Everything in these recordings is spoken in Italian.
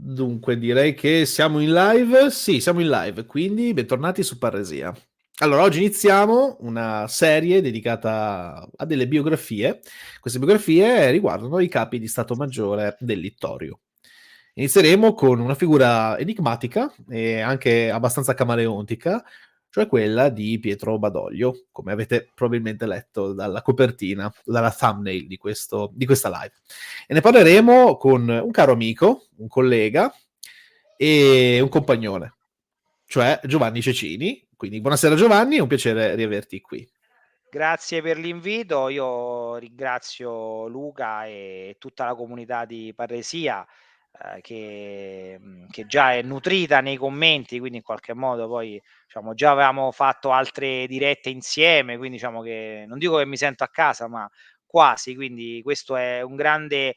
Dunque, direi che siamo in live. Sì, siamo in live, quindi bentornati su Parresia. Allora, oggi iniziamo una serie dedicata a delle biografie. Queste biografie riguardano i capi di Stato Maggiore del Littorio. Inizieremo con una figura enigmatica e anche abbastanza camaleontica, cioè quella di Pietro Badoglio, come avete probabilmente letto dalla copertina, dalla thumbnail di questa live. E ne parleremo con un caro amico, un collega e un compagnone, cioè Giovanni Cecini. Quindi buonasera Giovanni, è un piacere riaverti qui. Grazie per l'invito, io ringrazio Luca e tutta la comunità di Parresia, che già è nutrita nei commenti, quindi in qualche modo poi, diciamo, già avevamo fatto altre dirette insieme, quindi diciamo che non dico che mi sento a casa, ma quasi, quindi questo è un grande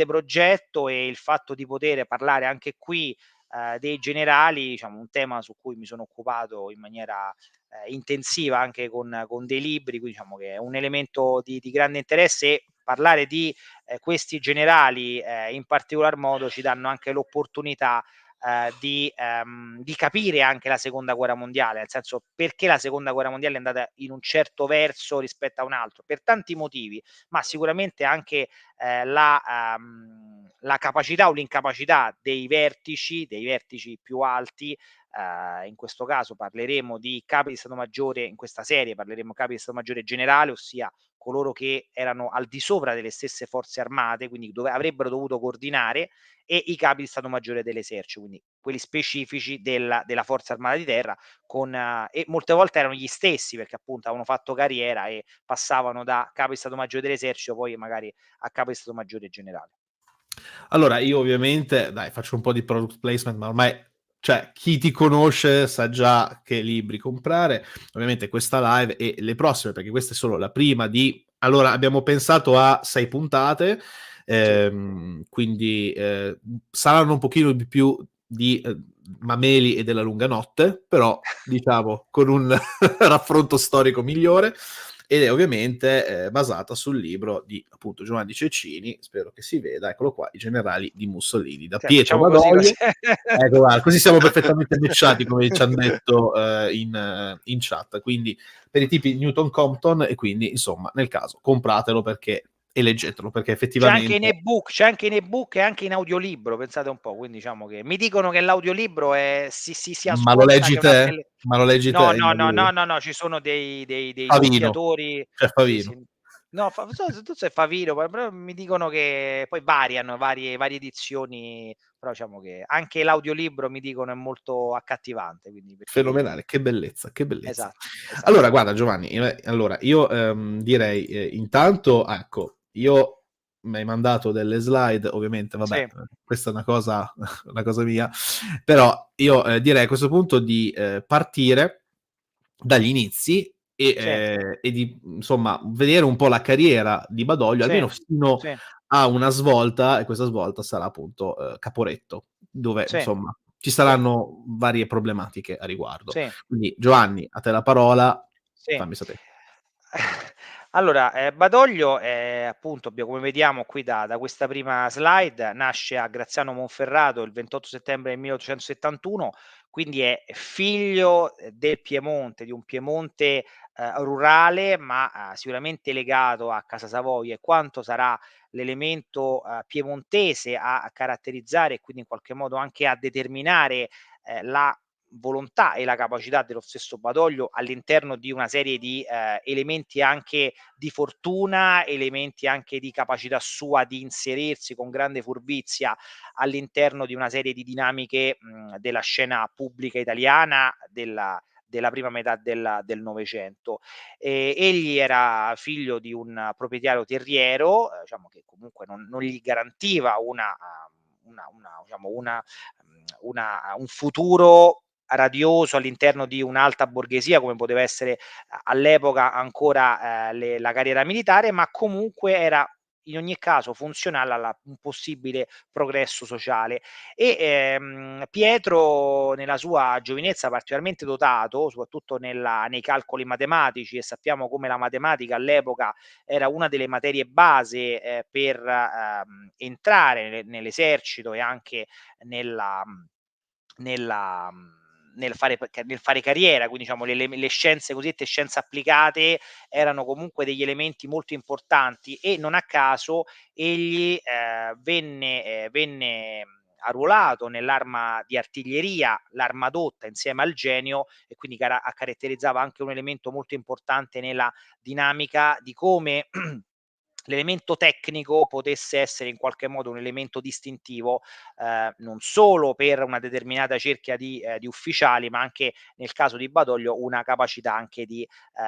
progetto e il fatto di poter parlare anche qui, dei generali, diciamo un tema su cui mi sono occupato in maniera intensiva anche con dei libri, quindi diciamo che è un elemento di grande interesse e parlare di questi generali in particolar modo ci danno anche l'opportunità di capire anche la seconda guerra mondiale, nel senso perché la seconda guerra mondiale è andata in un certo verso rispetto a un altro, per tanti motivi, ma sicuramente anche la capacità o l'incapacità dei vertici più alti. In questo caso parleremo di capi di Stato Maggiore, in questa serie parleremo capi di Stato Maggiore generale, ossia coloro che erano al di sopra delle stesse forze armate, quindi dove avrebbero dovuto coordinare, e i capi di Stato Maggiore dell'esercito, quindi quelli specifici della forza armata di terra, e molte volte erano gli stessi perché appunto avevano fatto carriera e passavano da capo di Stato Maggiore dell'esercito poi magari a capo di Stato Maggiore generale. Allora, io ovviamente, dai, faccio un po' di product placement, ma ormai, cioè, chi ti conosce sa già che libri comprare. Ovviamente questa live e le prossime, perché questa è solo la prima di... Allora, abbiamo pensato a 6 puntate, Sì. quindi saranno un pochino di più di Mameli e della lunga notte, però diciamo con un raffronto storico migliore, ed è ovviamente basata sul libro di appunto Giovanni Cecchini, spero che si veda, eccolo qua, I generali di Mussolini, da Cioè, Pietro facciamo così, così. Badoglio. Ecco, guarda, così siamo perfettamente matchati, come ci hanno detto in chat, quindi per i tipi Newton Compton, e quindi insomma nel caso compratelo perché e leggetelo perché effettivamente... C'è anche in ebook e anche in audiolibro, pensate un po', quindi diciamo che mi dicono che l'audiolibro si Ma lo ascolta leggi che una te? pelle. Ma lo leggi No, te in no, no, audio? no, no, no, ci sono dei Favino, doppiatori. cioè Sì, Favino. sì. No, fa non so se Favino, però mi dicono che poi variano, varie edizioni, però diciamo che anche l'audiolibro mi dicono è molto accattivante, quindi per chi. Fenomenale, che bellezza, che bellezza. Esatto, esatto. Allora guarda Giovanni, allora io, direi, intanto ecco, io m'hai mandato delle slide, ovviamente vabbè, Sì, questa è una cosa una cosa mia, però io, direi a questo punto di, partire dagli inizi sì, e di, insomma, vedere un po' la carriera di Badoglio, sì, almeno fino sì, a una svolta, e questa svolta sarà appunto, Caporetto, dove sì, insomma ci sì, saranno varie problematiche a riguardo. sì. Quindi Giovanni, a te la parola, Sì. fammi sapere. Allora, Badoglio, appunto come vediamo qui da questa prima slide, nasce a Graziano Monferrato il 28 settembre del 1871, quindi è figlio, del Piemonte, di un Piemonte, rurale, ma, sicuramente legato a Casa Savoia, e quanto sarà l'elemento, piemontese a caratterizzare e quindi in qualche modo anche a determinare, la volontà e la capacità dello stesso Badoglio all'interno di una serie di elementi anche di fortuna, elementi anche di capacità sua di inserirsi con grande furbizia all'interno di una serie di dinamiche della scena pubblica italiana della prima metà del Novecento. Egli era figlio di un proprietario terriero, diciamo che comunque non gli garantiva diciamo un futuro radioso all'interno di un'alta borghesia, come poteva essere all'epoca ancora la carriera militare, ma comunque era in ogni caso funzionale alla un possibile progresso sociale. E Pietro nella sua giovinezza particolarmente dotato, soprattutto nei calcoli matematici, e sappiamo come la matematica all'epoca era una delle materie base per entrare nell'esercito e anche nella nella nel fare carriera, quindi diciamo le scienze cosiddette scienze applicate erano comunque degli elementi molto importanti, e non a caso egli venne arruolato nell'arma di artiglieria, l'arma dotta, insieme al genio, e quindi caratterizzava anche un elemento molto importante nella dinamica di come l'elemento tecnico potesse essere in qualche modo un elemento distintivo, non solo per una determinata cerchia di ufficiali, ma anche nel caso di Badoglio una capacità anche di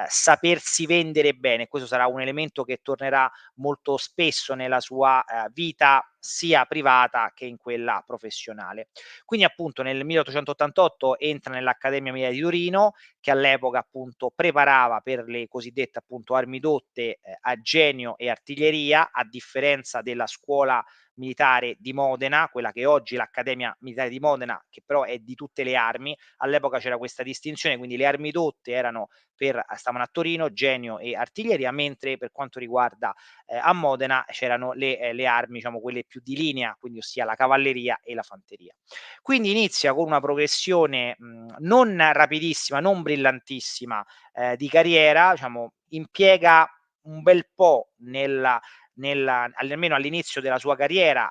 sapersi vendere bene. Questo sarà un elemento che tornerà molto spesso nella sua vita sia privata che in quella professionale. Quindi appunto nel 1888 entra nell'Accademia Militare di Torino, che all'epoca appunto preparava per le cosiddette appunto armi dotte a genio e artiglieria, a differenza della scuola militare di Modena, quella che oggi è l'Accademia Militare di Modena, che però è di tutte le armi. All'epoca c'era questa distinzione, quindi le armi dotte stavano a Torino, genio e artiglieria, mentre per quanto riguarda a Modena c'erano le armi, diciamo quelle più di linea, quindi ossia la cavalleria e la fanteria. Quindi inizia con una progressione non rapidissima, non brillantissima di carriera, diciamo, impiega un bel po' almeno all'inizio della sua carriera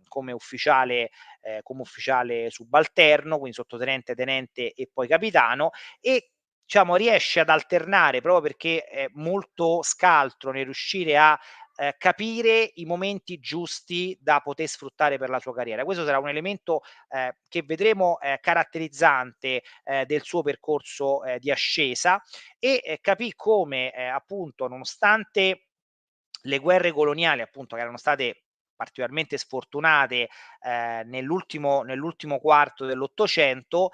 come ufficiale subalterno, quindi sottotenente, tenente e poi capitano, e diciamo riesce ad alternare, proprio perché è molto scaltro nel riuscire a capire i momenti giusti da poter sfruttare per la sua carriera. Questo sarà un elemento che vedremo caratterizzante del suo percorso di ascesa, e capì come appunto nonostante le guerre coloniali, appunto, che erano state particolarmente sfortunate nell'ultimo quarto dell'Ottocento,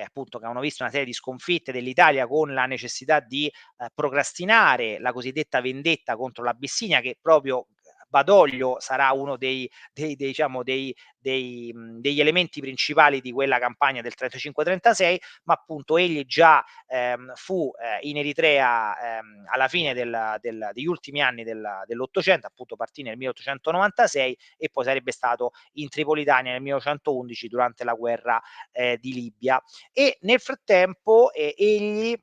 appunto, che avevano visto una serie di sconfitte dell'Italia, con la necessità di procrastinare la cosiddetta vendetta contro l'Abissinia, che proprio Badoglio sarà uno diciamo, degli elementi principali di quella campagna del 35-36, ma appunto egli già fu in Eritrea alla fine degli ultimi anni dell'Ottocento, appunto partì nel 1896, e poi sarebbe stato in Tripolitania nel 1911 durante la guerra di Libia. E nel frattempo egli,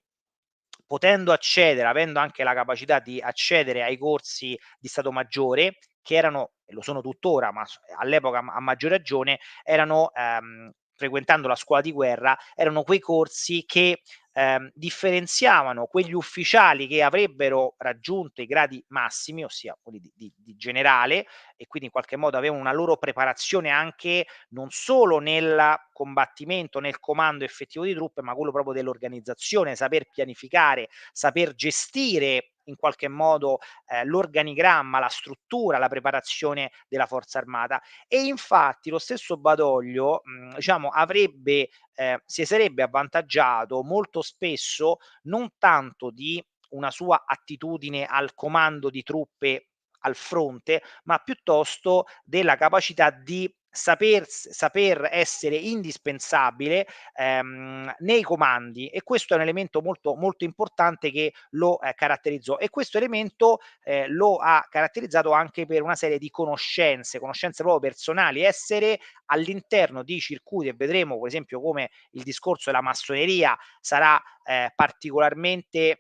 avendo anche la capacità di accedere ai corsi di Stato Maggiore, che erano, e lo sono tuttora, ma all'epoca a maggior ragione, erano, frequentando la scuola di guerra, erano quei corsi che differenziavano quegli ufficiali che avrebbero raggiunto i gradi massimi, ossia quelli di generale, e quindi in qualche modo avevano una loro preparazione anche non solo nel combattimento, nel comando effettivo di truppe, ma quello proprio dell'organizzazione, saper pianificare, saper gestire in qualche modo l'organigramma, la struttura, la preparazione della forza armata. E infatti lo stesso Badoglio diciamo si sarebbe avvantaggiato molto spesso non tanto di una sua attitudine al comando di truppe al fronte, ma piuttosto della capacità di saper essere indispensabile nei comandi, e questo è un elemento molto, molto importante che lo caratterizzò, e questo elemento lo ha caratterizzato anche per una serie di conoscenze proprio personali, essere all'interno di circuiti, e vedremo per esempio come il discorso della massoneria sarà particolarmente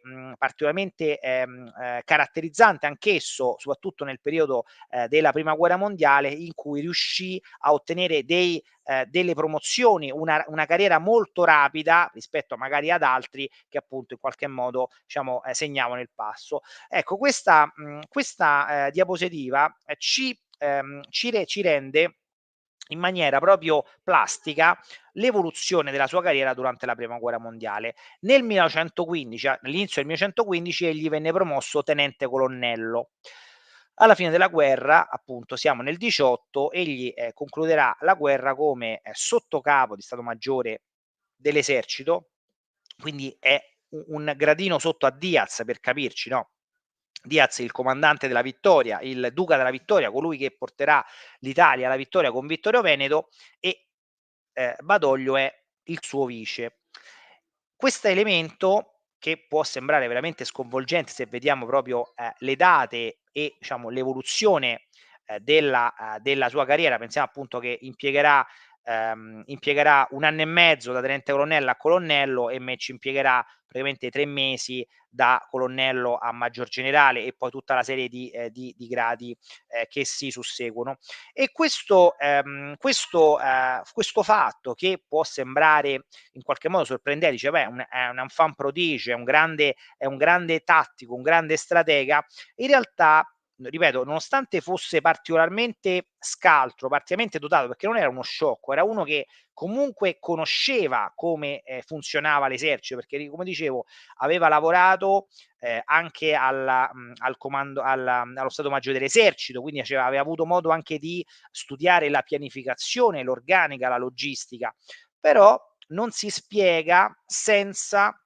caratterizzante anch'esso, soprattutto nel periodo della prima guerra mondiale, in cui riuscì a ottenere delle promozioni, una carriera molto rapida rispetto magari ad altri che appunto in qualche modo diciamo segnavano il passo. Ecco, questa diapositiva ci rende in maniera proprio plastica l'evoluzione della sua carriera durante la prima guerra mondiale. Nel 1915, all'inizio del 1915, egli venne promosso tenente colonnello. Alla fine della guerra, appunto, siamo nel 18, egli concluderà la guerra come sottocapo di Stato Maggiore dell'esercito, quindi è un gradino sotto a Diaz, per capirci, no? Diaz, il comandante della vittoria, il duca della vittoria, colui che porterà l'Italia alla vittoria con Vittorio Veneto, e Badoglio è il suo vice. Questo elemento, che può sembrare veramente sconvolgente se vediamo proprio le date e diciamo l'evoluzione della sua carriera, pensiamo appunto che impiegherà 1 anno e mezzo da tenente colonnello a colonnello, e me ci impiegherà praticamente 3 mesi da colonnello a maggior generale, e poi tutta la serie di gradi che si susseguono. E questo fatto, che può sembrare in qualche modo sorprendente, dice: beh, è un enfant prodige, è un grande tattico, un grande stratega, in realtà, ripeto, nonostante fosse particolarmente scaltro, particolarmente dotato, perché non era uno sciocco, era uno che comunque conosceva come funzionava l'esercito, perché come dicevo aveva lavorato anche al comando, allo Stato Maggiore dell'Esercito, quindi aveva avuto modo anche di studiare la pianificazione, l'organica, la logistica, però non si spiega senza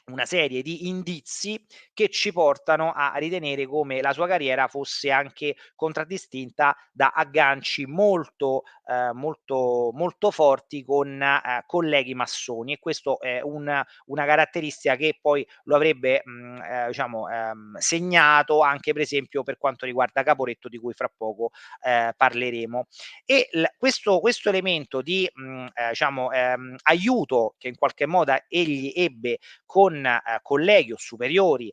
una serie di indizi che ci portano a ritenere come la sua carriera fosse anche contraddistinta da agganci molto forti con colleghi massoni, e questo è una caratteristica che poi lo avrebbe diciamo segnato anche per esempio per quanto riguarda Caporetto, di cui fra poco parleremo. E questo elemento di diciamo aiuto che in qualche modo egli ebbe con colleghi o superiori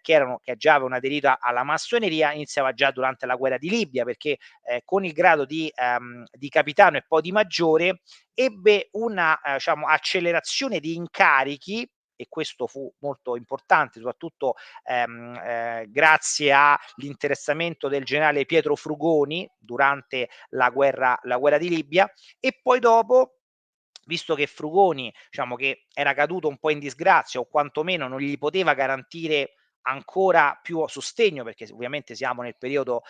che già avevano aderito alla massoneria, iniziava già durante la guerra di Libia, perché con il grado di capitano e poi di maggiore ebbe una diciamo accelerazione di incarichi, e questo fu molto importante, soprattutto grazie all'interessamento del generale Pietro Frugoni durante la guerra di Libia. E poi dopo, visto che Frugoni, diciamo, che era caduto un po' in disgrazia, o quantomeno non gli poteva garantire ancora più sostegno, perché ovviamente siamo nel periodo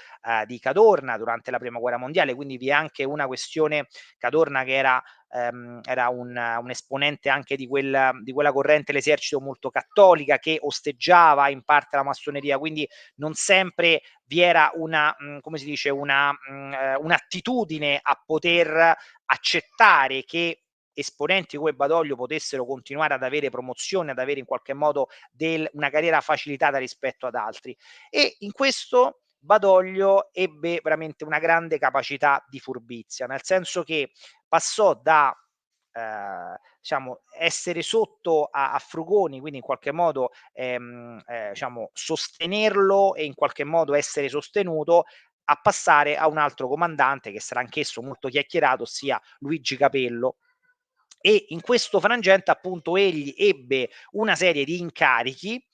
di Cadorna durante la prima guerra mondiale, quindi vi è anche una questione. Cadorna, che era un esponente anche di quella corrente, l'esercito molto cattolica, che osteggiava in parte la massoneria, quindi non sempre vi era come si dice, un'attitudine a poter accettare che esponenti come Badoglio potessero continuare ad avere promozione, ad avere in qualche modo una carriera facilitata rispetto ad altri. E in questo Badoglio ebbe veramente una grande capacità di furbizia, nel senso che passò da diciamo essere sotto a Frugoni, quindi in qualche modo diciamo sostenerlo e in qualche modo essere sostenuto, a passare a un altro comandante che sarà anch'esso molto chiacchierato, ossia Luigi Capello. E in questo frangente appunto egli ebbe una serie di incarichi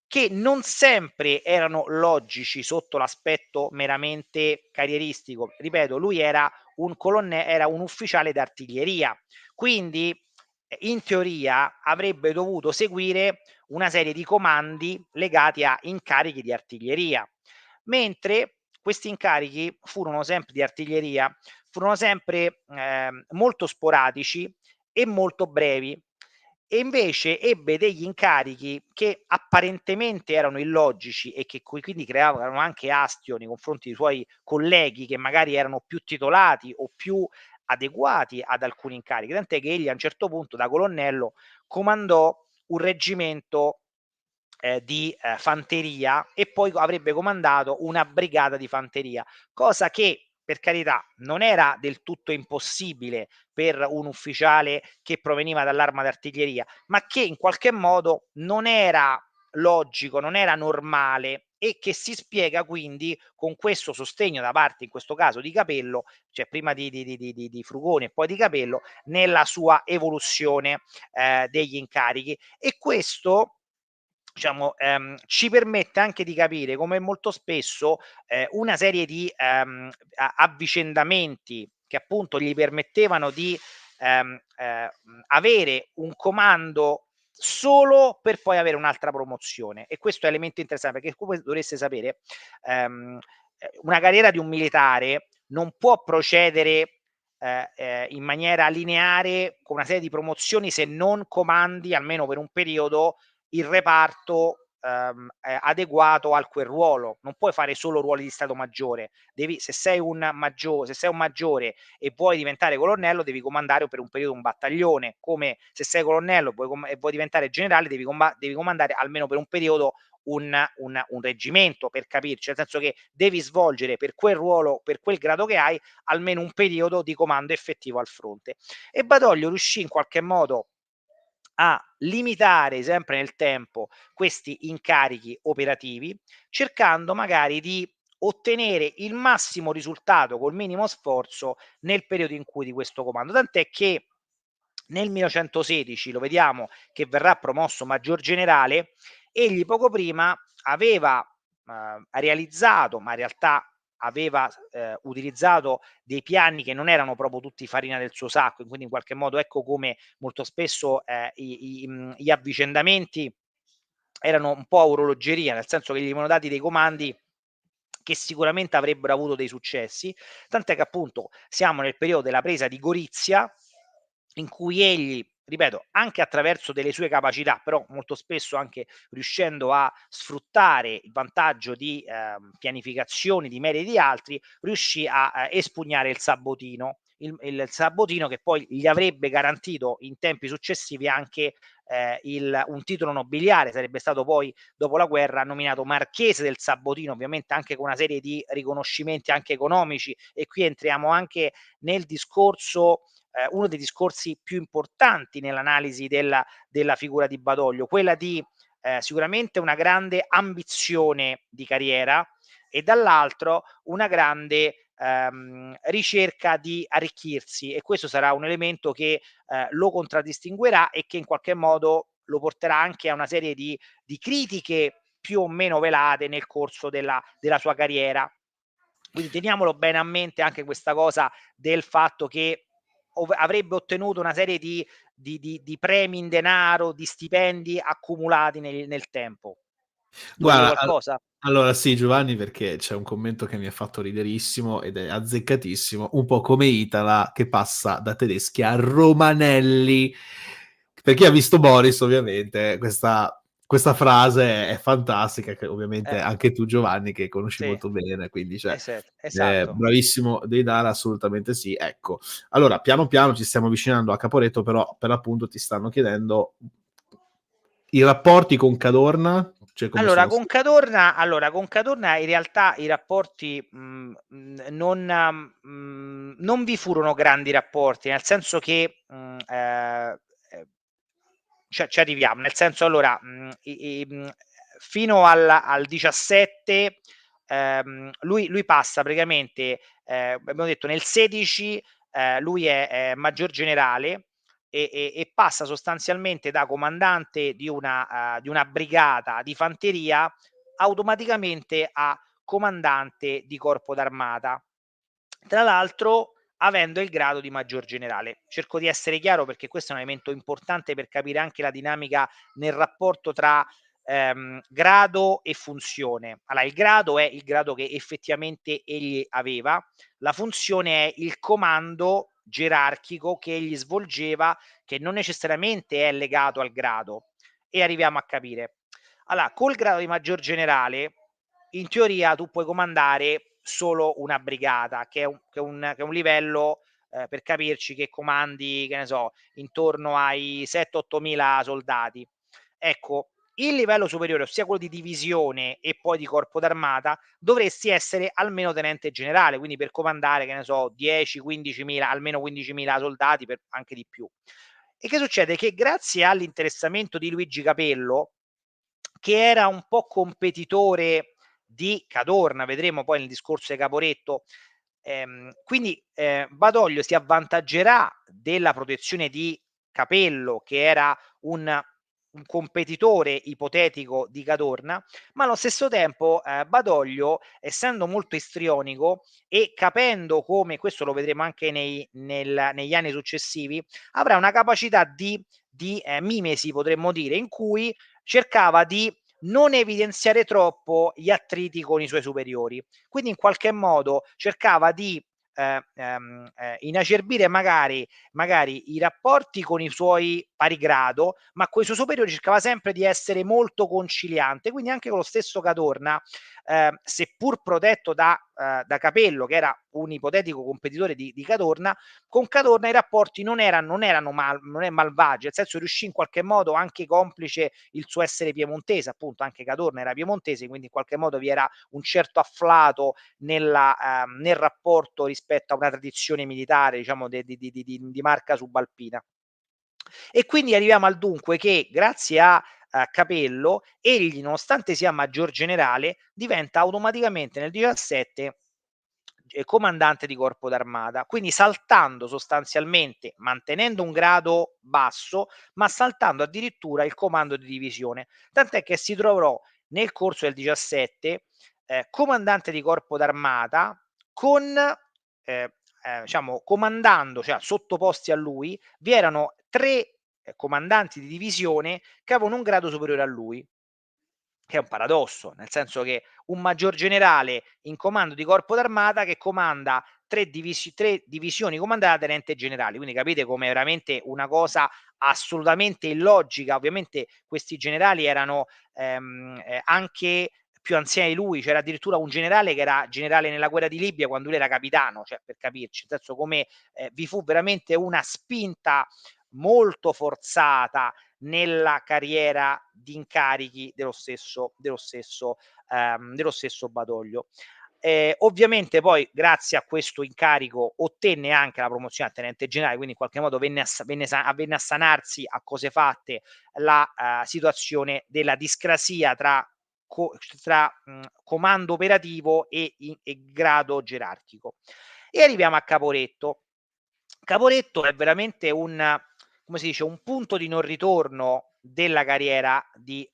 che non sempre erano logici sotto l'aspetto meramente carrieristico. Ripeto, lui era era un ufficiale d'artiglieria, quindi in teoria avrebbe dovuto seguire una serie di comandi legati a incarichi di artiglieria, mentre questi incarichi furono sempre di artiglieria, furono sempre molto sporadici e molto brevi, e invece ebbe degli incarichi che apparentemente erano illogici e che quindi creavano anche astio nei confronti dei suoi colleghi, che magari erano più titolati o più adeguati ad alcuni incarichi, tant'è che egli a un certo punto da colonnello comandò un reggimento di fanteria, e poi avrebbe comandato una brigata di fanteria, cosa che per carità non era del tutto impossibile per un ufficiale che proveniva dall'arma d'artiglieria, ma che in qualche modo non era logico, non era normale, e che si spiega quindi con questo sostegno da parte, in questo caso, di Capello, cioè prima di Frugoni e poi di Capello, nella sua evoluzione degli incarichi. E questo diciamo ci permette anche di capire come molto spesso una serie di avvicendamenti che appunto gli permettevano di avere un comando solo per poi avere un'altra promozione. E questo è elemento interessante, perché come dovreste sapere una carriera di un militare non può procedere in maniera lineare con una serie di promozioni se non comandi almeno per un periodo il reparto adeguato al quel ruolo. Non puoi fare solo ruoli di stato maggiore, se sei un maggiore e vuoi diventare colonnello, devi comandare per un periodo un battaglione, come se sei colonnello e vuoi diventare generale, devi comandare almeno per un periodo un reggimento, per capirci, nel senso che devi svolgere per quel ruolo, per quel grado che hai, almeno un periodo di comando effettivo al fronte. E Badoglio riuscì in qualche modo a limitare sempre nel tempo questi incarichi operativi, cercando magari di ottenere il massimo risultato col minimo sforzo nel periodo in cui di questo comando. Tant'è che nel 1916 lo vediamo che verrà promosso maggior generale, egli poco prima aveva realizzato, ma in realtà aveva utilizzato dei piani che non erano proprio tutti farina del suo sacco, quindi in qualche modo ecco come molto spesso gli avvicendamenti erano un po' a orologeria, nel senso che gli venivano dati dei comandi che sicuramente avrebbero avuto dei successi, tant'è che appunto siamo nel periodo della presa di Gorizia, in cui egli, ripeto, anche attraverso delle sue capacità, però molto spesso anche riuscendo a sfruttare il vantaggio di pianificazioni di meriti di altri, riuscì a espugnare il Sabotino. Il Sabotino che poi gli avrebbe garantito in tempi successivi anche un titolo nobiliare, sarebbe stato poi dopo la guerra nominato Marchese del Sabotino, ovviamente anche con una serie di riconoscimenti anche economici, e qui entriamo anche nel discorso, uno dei discorsi più importanti nell'analisi della figura di Badoglio, quella di sicuramente una grande ambizione di carriera e dall'altro una grande ricerca di arricchirsi, e questo sarà un elemento che lo contraddistinguerà e che in qualche modo lo porterà anche a una serie di critiche più o meno velate nel corso della sua carriera. Quindi teniamolo bene a mente anche questa cosa del fatto che avrebbe ottenuto una serie di premi in denaro, di stipendi accumulati nel tempo. Vuoi dire Guarda, qualcosa? allora sì, Giovanni, perché c'è un commento che mi ha fatto riderissimo ed è azzeccatissimo, un po' come Itala che passa da tedeschi a romanelli. Per chi ha visto Boris, ovviamente, questa frase è fantastica, che ovviamente Eh, anche tu, Giovanni, che conosci sì, molto bene, quindi cioè, esatto. bravissimo Deidara, assolutamente sì. Ecco, allora, piano piano ci stiamo avvicinando a Caporetto, però per l'appunto ti stanno chiedendo i rapporti con Cadorna, cioè come Allora sono con stati? Cadorna in realtà i rapporti, non vi furono grandi rapporti, nel senso che, ci arriviamo, nel senso allora, fino al 17, lui passa praticamente, abbiamo detto nel 16, lui è maggior generale e passa sostanzialmente da comandante di una brigata di fanteria automaticamente a comandante di corpo d'armata. Tra l'altro avendo il grado di maggior generale. Cerco di essere chiaro perché questo è un elemento importante per capire anche la dinamica nel rapporto tra grado e funzione. Allora, il grado è il grado che effettivamente egli aveva, la funzione è il comando gerarchico che egli svolgeva, che non necessariamente è legato al grado. E arriviamo a capire. Allora, col grado di maggior generale, in teoria tu puoi comandare solo una brigata, che è un livello, per capirci, che comandi, che ne so, intorno ai 7-8 mila soldati. Ecco, il livello superiore, ossia quello di divisione e poi di corpo d'armata, dovresti essere almeno tenente generale, quindi per comandare, che ne so, 10-15 mila, almeno 15 mila soldati, anche di più. E che succede? Che grazie all'interessamento di Luigi Capello, che era un po' competitore di Cadorna, vedremo poi nel discorso di Caporetto, quindi Badoglio si avvantaggerà della protezione di Capello, che era un competitore ipotetico di Cadorna, ma allo stesso tempo Badoglio, essendo molto istrionico e capendo come, questo lo vedremo anche negli anni successivi, avrà una capacità di mimesi, potremmo dire, in cui cercava di non evidenziare troppo gli attriti con i suoi superiori. Quindi in qualche modo cercava di inacerbire magari i rapporti con i suoi pari grado, ma coi suoi superiori cercava sempre di essere molto conciliante. Quindi anche con lo stesso Cadorna, seppur protetto da Capello, che era un ipotetico competitore di Cadorna, con Cadorna i rapporti non erano malvagi, nel senso riuscì in qualche modo, anche complice il suo essere piemontese, appunto anche Cadorna era piemontese, quindi in qualche modo vi era un certo afflato nel rapporto rispetto a una tradizione militare, diciamo, di marca subalpina. E quindi arriviamo al dunque che grazie a Capello, egli, nonostante sia maggior generale, diventa automaticamente nel 17 comandante di corpo d'armata, quindi saltando sostanzialmente, mantenendo un grado basso, ma saltando addirittura il comando di divisione. Tant'è che si trovò nel corso del 17 comandante di corpo d'armata con diciamo, comandando, cioè sottoposti a lui, vi erano 3 comandanti di divisione che avevano un grado superiore a lui, che è un paradosso, nel senso che un maggior generale in comando di corpo d'armata che comanda 3 divisioni comandate da tenente generale, quindi capite come è veramente una cosa assolutamente illogica. Ovviamente questi generali erano anche più anziani di lui, c'era addirittura un generale che era generale nella guerra di Libia quando lui era capitano, cioè per capirci, nel senso come vi fu veramente una spinta molto forzata nella carriera di incarichi dello stesso Badoglio. Ovviamente poi grazie a questo incarico ottenne anche la promozione a tenente generale, quindi in qualche modo venne a sanarsi a cose fatte la situazione della discrasia tra comando operativo e grado gerarchico. E arriviamo a Caporetto. Caporetto è veramente come si dice, un punto di non ritorno della carriera di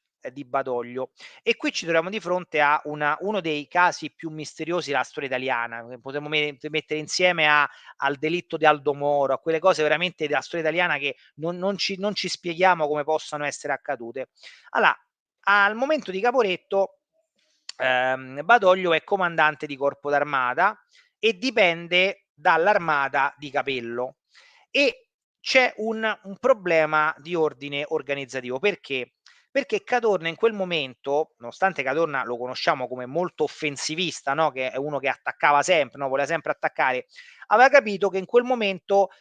Badoglio, e qui ci troviamo di fronte a uno dei casi più misteriosi della storia italiana, che potremmo mettere insieme al delitto di Aldo Moro, a quelle cose veramente della storia italiana che non ci spieghiamo come possano essere accadute. Allora, al momento di Caporetto, Badoglio è comandante di corpo d'armata e dipende dall'armata di Capello, e c'è un problema di ordine organizzativo. Perché? Perché Cadorna in quel momento, nonostante Cadorna lo conosciamo come molto offensivista, no? Che è uno che attaccava sempre, no? Voleva sempre attaccare, aveva capito che in quel momento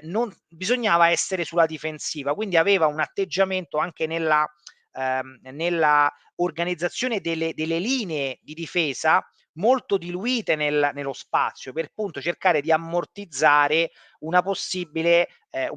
non bisognava essere sulla difensiva, quindi aveva un atteggiamento anche nella organizzazione delle linee di difesa molto diluite nello spazio, per appunto cercare di ammortizzare un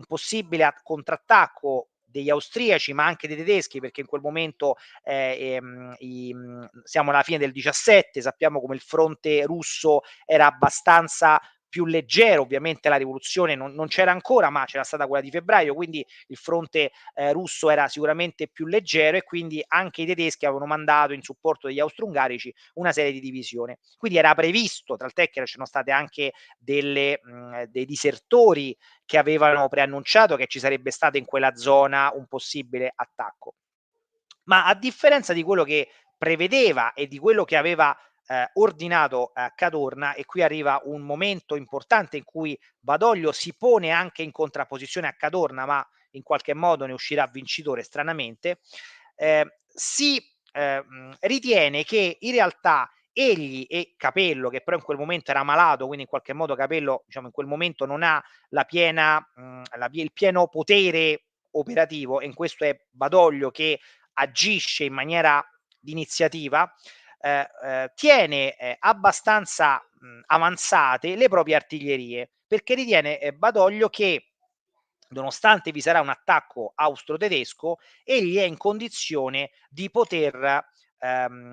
possibile contrattacco degli austriaci, ma anche dei tedeschi, perché in quel momento siamo alla fine del 17, sappiamo come il fronte russo era abbastanza più leggero. Ovviamente la rivoluzione non c'era ancora, ma c'era stata quella di febbraio, quindi il fronte russo era sicuramente più leggero, e quindi anche i tedeschi avevano mandato in supporto degli austro-ungarici una serie di divisioni. Quindi era previsto, tant'è che c'erano state anche dei disertori che avevano preannunciato che ci sarebbe stato in quella zona un possibile attacco. Ma a differenza di quello che prevedeva e di quello che aveva ordinato Cadorna, e qui arriva un momento importante in cui Badoglio si pone anche in contrapposizione a Cadorna, ma in qualche modo ne uscirà vincitore stranamente, si ritiene che in realtà egli e Capello, che però in quel momento era malato, quindi in qualche modo Capello, diciamo, in quel momento non ha il pieno potere operativo, e in questo è Badoglio che agisce in maniera di iniziativa, tiene abbastanza avanzate le proprie artiglierie, perché ritiene Badoglio che, nonostante vi sarà un attacco austro-tedesco, egli è in condizione di poter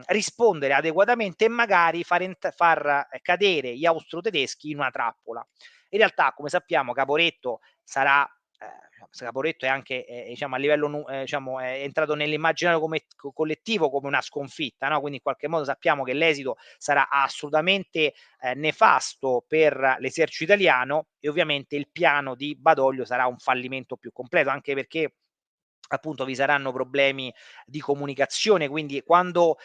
rispondere adeguatamente e magari far cadere gli austro-tedeschi in una trappola. In realtà, come sappiamo, Caporetto è anche diciamo, a livello diciamo, è entrato nell'immaginario collettivo come una sconfitta, no? Quindi in qualche modo sappiamo che l'esito sarà assolutamente nefasto per l'esercito italiano, e ovviamente il piano di Badoglio sarà un fallimento più completo, anche perché appunto vi saranno problemi di comunicazione. Quindi quando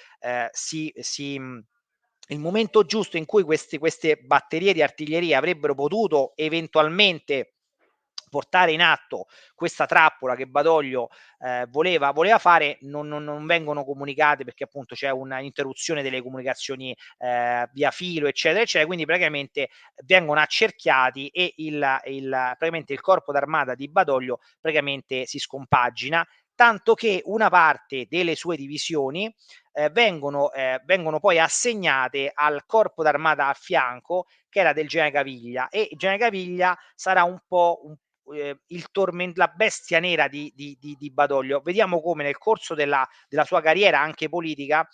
il momento giusto in cui queste batterie di artiglieria avrebbero potuto eventualmente portare in atto questa trappola che Badoglio voleva fare, non vengono comunicate, perché appunto c'è una interruzione delle comunicazioni via filo, eccetera, eccetera. Quindi praticamente vengono accerchiati e praticamente il corpo d'armata di Badoglio praticamente si scompagina, tanto che una parte delle sue divisioni vengono poi assegnate al corpo d'armata a fianco, che era del generale Caviglia, e il generale Caviglia sarà un po' la bestia nera di Badoglio. Vediamo come nel corso della sua carriera anche politica,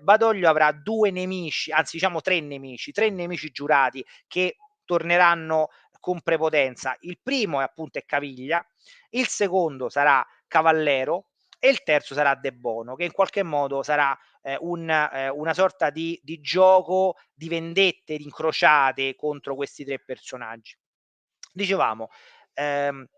Badoglio avrà due nemici, anzi diciamo tre nemici giurati, che torneranno con prepotenza. Il primo è Caviglia, il secondo sarà Cavallero e il terzo sarà De Bono, che in qualche modo sarà una sorta di gioco di vendette incrociate contro questi tre personaggi. Dicevamo, ehm,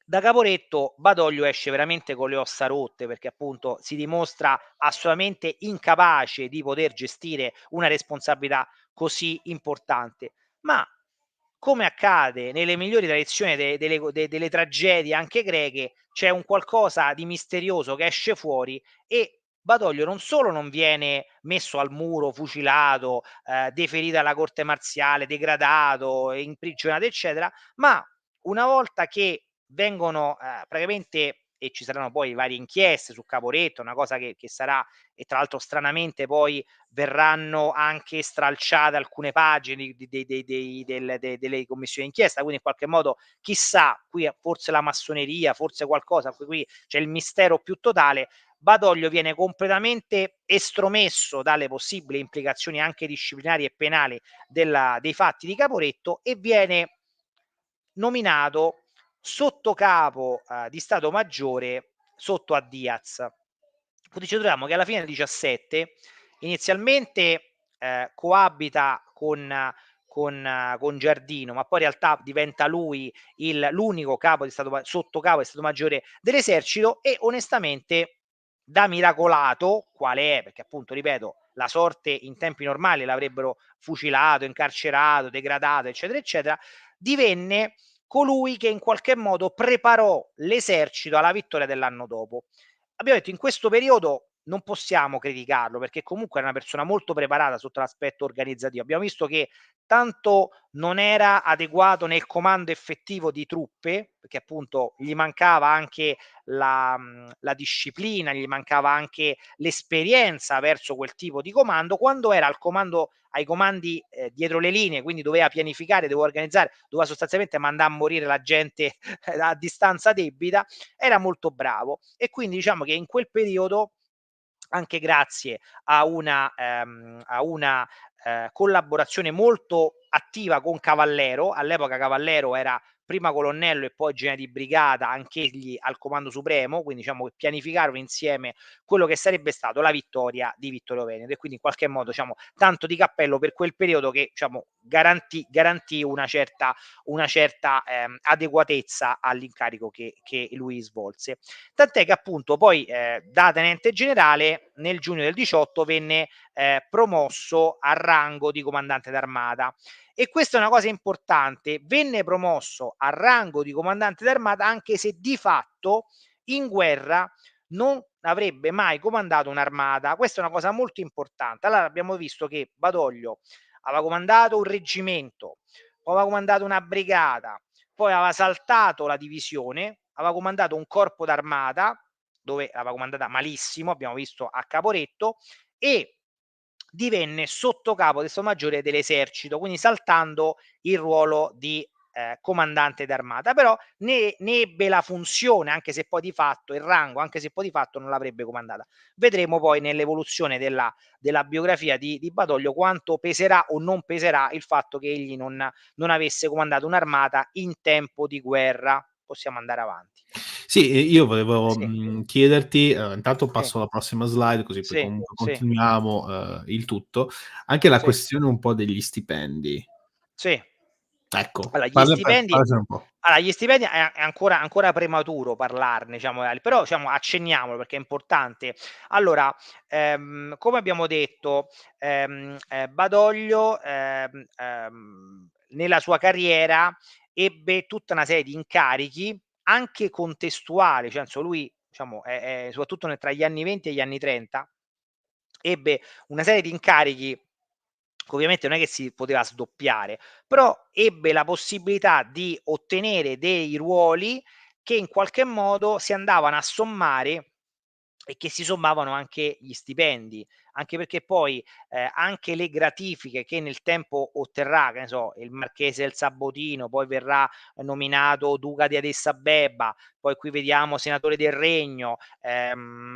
da Caporetto Badoglio esce veramente con le ossa rotte, perché appunto si dimostra assolutamente incapace di poter gestire una responsabilità così importante. Ma come accade nelle migliori tradizioni delle tragedie anche greche, c'è un qualcosa di misterioso che esce fuori, e Badoglio non solo non viene messo al muro, fucilato, deferito alla corte marziale, degradato, imprigionato, eccetera, ma una volta che vengono praticamente, e ci saranno poi varie inchieste su Caporetto, una cosa che sarà, e tra l'altro stranamente poi verranno anche stralciate alcune pagine delle commissioni d'inchiesta, quindi in qualche modo chissà, qui forse la massoneria, forse qualcosa, qui c'è il mistero più totale. Badoglio viene completamente estromesso dalle possibili implicazioni anche disciplinari e penali dei fatti di Caporetto, e viene nominato sottocapo di Stato Maggiore sotto a Diaz. Quindi ci troviamo che alla fine del 17 inizialmente coabita con Giardino, ma poi in realtà diventa lui l'unico sottocapo di Stato Maggiore dell'esercito, e onestamente, da miracolato quale è, perché appunto ripeto, la sorte in tempi normali l'avrebbero fucilato, incarcerato, degradato, eccetera, eccetera, divenne colui che in qualche modo preparò l'esercito alla vittoria dell'anno dopo. Abbiamo detto, in questo periodo non possiamo criticarlo, perché comunque era una persona molto preparata sotto l'aspetto organizzativo. Abbiamo visto che tanto non era adeguato nel comando effettivo di truppe, perché appunto gli mancava anche la disciplina, gli mancava anche l'esperienza verso quel tipo di comando. Quando era ai comandi dietro le linee, quindi doveva pianificare, doveva organizzare, doveva sostanzialmente mandare a morire la gente a distanza debita, era molto bravo. E quindi diciamo che in quel periodo, anche grazie a una collaborazione molto attiva con Cavallero, all'epoca Cavallero era prima colonnello e poi generale di brigata, anch'egli al comando supremo, quindi diciamo che pianificarono insieme quello che sarebbe stato la vittoria di Vittorio Veneto, e quindi in qualche modo diciamo tanto di cappello per quel periodo, che diciamo garantì una certa adeguatezza all'incarico che lui svolse. Tant'è che appunto poi da tenente generale nel giugno del 18 venne promosso al rango di comandante d'armata. E questa è una cosa importante: venne promosso al rango di comandante d'armata anche se di fatto in guerra non avrebbe mai comandato un'armata. Questa è una cosa molto importante. Allora abbiamo visto che Badoglio aveva comandato un reggimento, poi aveva comandato una brigata, poi aveva saltato la divisione, aveva comandato un corpo d'armata, dove aveva comandata malissimo, abbiamo visto a Caporetto, e divenne sottocapo del Stato Maggiore dell'esercito, quindi saltando il ruolo di comandante d'armata, però ne ebbe la funzione, anche se poi di fatto il rango, anche se poi di fatto non l'avrebbe comandata. Vedremo poi nell'evoluzione della biografia di Badoglio quanto peserà o non peserà il fatto che egli non avesse comandato un'armata in tempo di guerra. Possiamo andare avanti. Sì, io volevo, Sì, chiederti, intanto sì, passo alla prossima slide, così poi sì, comunque sì, continuiamo, il tutto, anche la sì, questione un po' degli stipendi. sì. Ecco, Allora, gli stipendi parlacene un po'. allora, gli stipendi è ancora prematuro parlarne, diciamo, però diciamo accenniamolo perché è importante. Allora, come abbiamo detto, Badoglio, nella sua carriera ebbe tutta una serie di incarichi, anche contestuali, cioè nel senso lui diciamo è soprattutto tra gli anni '20 e gli anni '30, ebbe una serie di incarichi che ovviamente non è che si poteva sdoppiare, però ebbe la possibilità di ottenere dei ruoli che in qualche modo si andavano a sommare e che si sommavano anche gli stipendi, anche perché poi, anche le gratifiche che nel tempo otterrà, che ne so, il marchese del Sabotino, poi verrà nominato duca di Addis Abeba, poi qui vediamo senatore del Regno,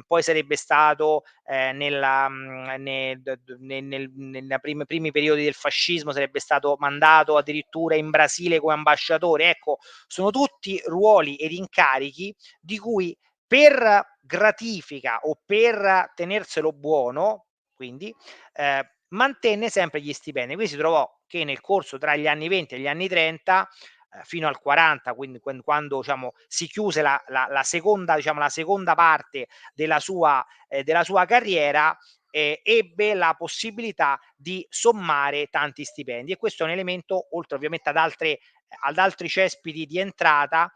poi sarebbe stato, nella ne d d ne nel nella primi periodi del fascismo sarebbe stato mandato addirittura in Brasile come ambasciatore. Ecco, sono tutti ruoli ed incarichi di cui per gratifica o per tenerselo buono, quindi, mantenne sempre gli stipendi. Quindi si trovò che nel corso tra gli anni '20 e gli anni '30, fino al '40, quindi quando diciamo si chiuse la seconda diciamo la seconda parte della sua carriera, ebbe la possibilità di sommare tanti stipendi e questo è un elemento, oltre ovviamente ad altri cespiti di entrata,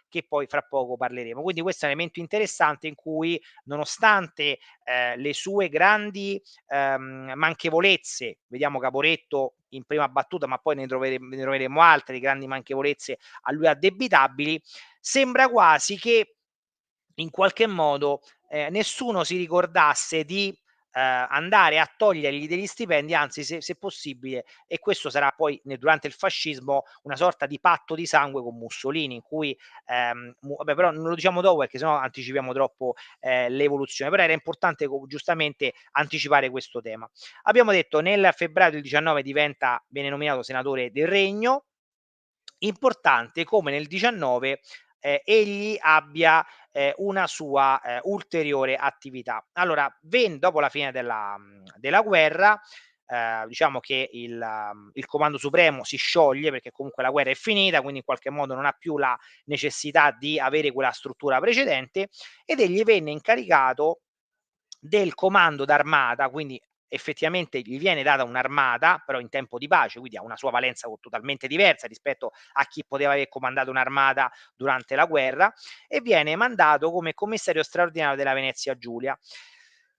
che poi fra poco parleremo. Quindi questo è un elemento interessante in cui nonostante le sue grandi manchevolezze, vediamo Caporetto in prima battuta, ma poi ne troveremo altre di grandi manchevolezze a lui addebitabili, sembra quasi che in qualche modo nessuno si ricordasse di andare a togliergli degli stipendi, anzi se possibile, e questo sarà poi durante il fascismo una sorta di patto di sangue con Mussolini, in cui, vabbè però non lo diciamo dopo perché sennò anticipiamo troppo l'evoluzione, però era importante giustamente anticipare questo tema. Abbiamo detto nel febbraio del 19 viene nominato senatore del Regno, importante come nel 19 egli abbia una sua ulteriore attività. Allora, dopo la fine della guerra, diciamo che il Comando Supremo si scioglie perché comunque la guerra è finita, quindi in qualche modo non ha più la necessità di avere quella struttura precedente ed egli venne incaricato del comando d'armata, quindi effettivamente gli viene data un'armata, però in tempo di pace, quindi ha una sua valenza totalmente diversa rispetto a chi poteva aver comandato un'armata durante la guerra, e viene mandato come commissario straordinario della Venezia Giulia,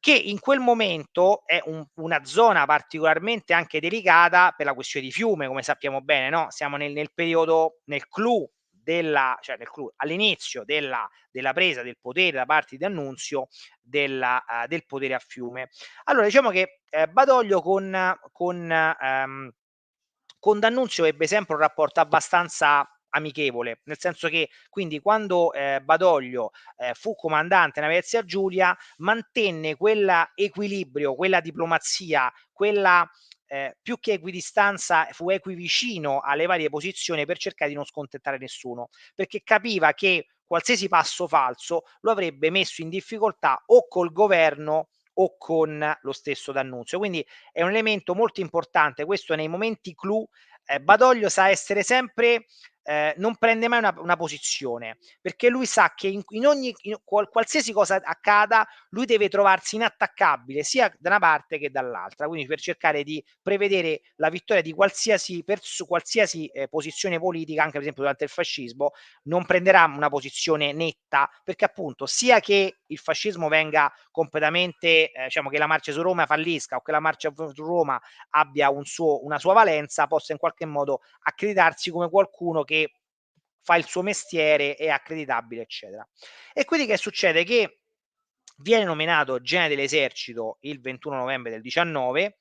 che in quel momento è una zona particolarmente anche delicata per la questione di Fiume, come sappiamo bene, no? Siamo nel periodo, nel clou all'inizio della presa del potere da parte di D'Annunzio del potere a Fiume. Allora diciamo che Badoglio con D'Annunzio ebbe sempre un rapporto abbastanza amichevole, nel senso che quindi quando Badoglio fu comandante nella Venezia Giulia mantenne quell'equilibrio, quella diplomazia, quella più che equidistanza fu equivicino alle varie posizioni per cercare di non scontentare nessuno, perché capiva che qualsiasi passo falso lo avrebbe messo in difficoltà o col governo o con lo stesso D'Annunzio. Quindi è un elemento molto importante questo nei momenti clou. Badoglio sa essere sempre non prende mai una posizione, perché lui sa che in ogni qualsiasi cosa accada, lui deve trovarsi inattaccabile sia da una parte che dall'altra, quindi per cercare di prevedere la vittoria di qualsiasi posizione politica, anche per esempio durante il fascismo, non prenderà una posizione netta, perché appunto sia che il fascismo venga completamente, diciamo che la marcia su Roma fallisca o che la marcia su Roma abbia una sua valenza, possa in qualche modo accreditarsi come qualcuno che fa il suo mestiere, è accreditabile, eccetera. E quindi che succede? Che viene nominato generale dell'esercito il 21 novembre del 19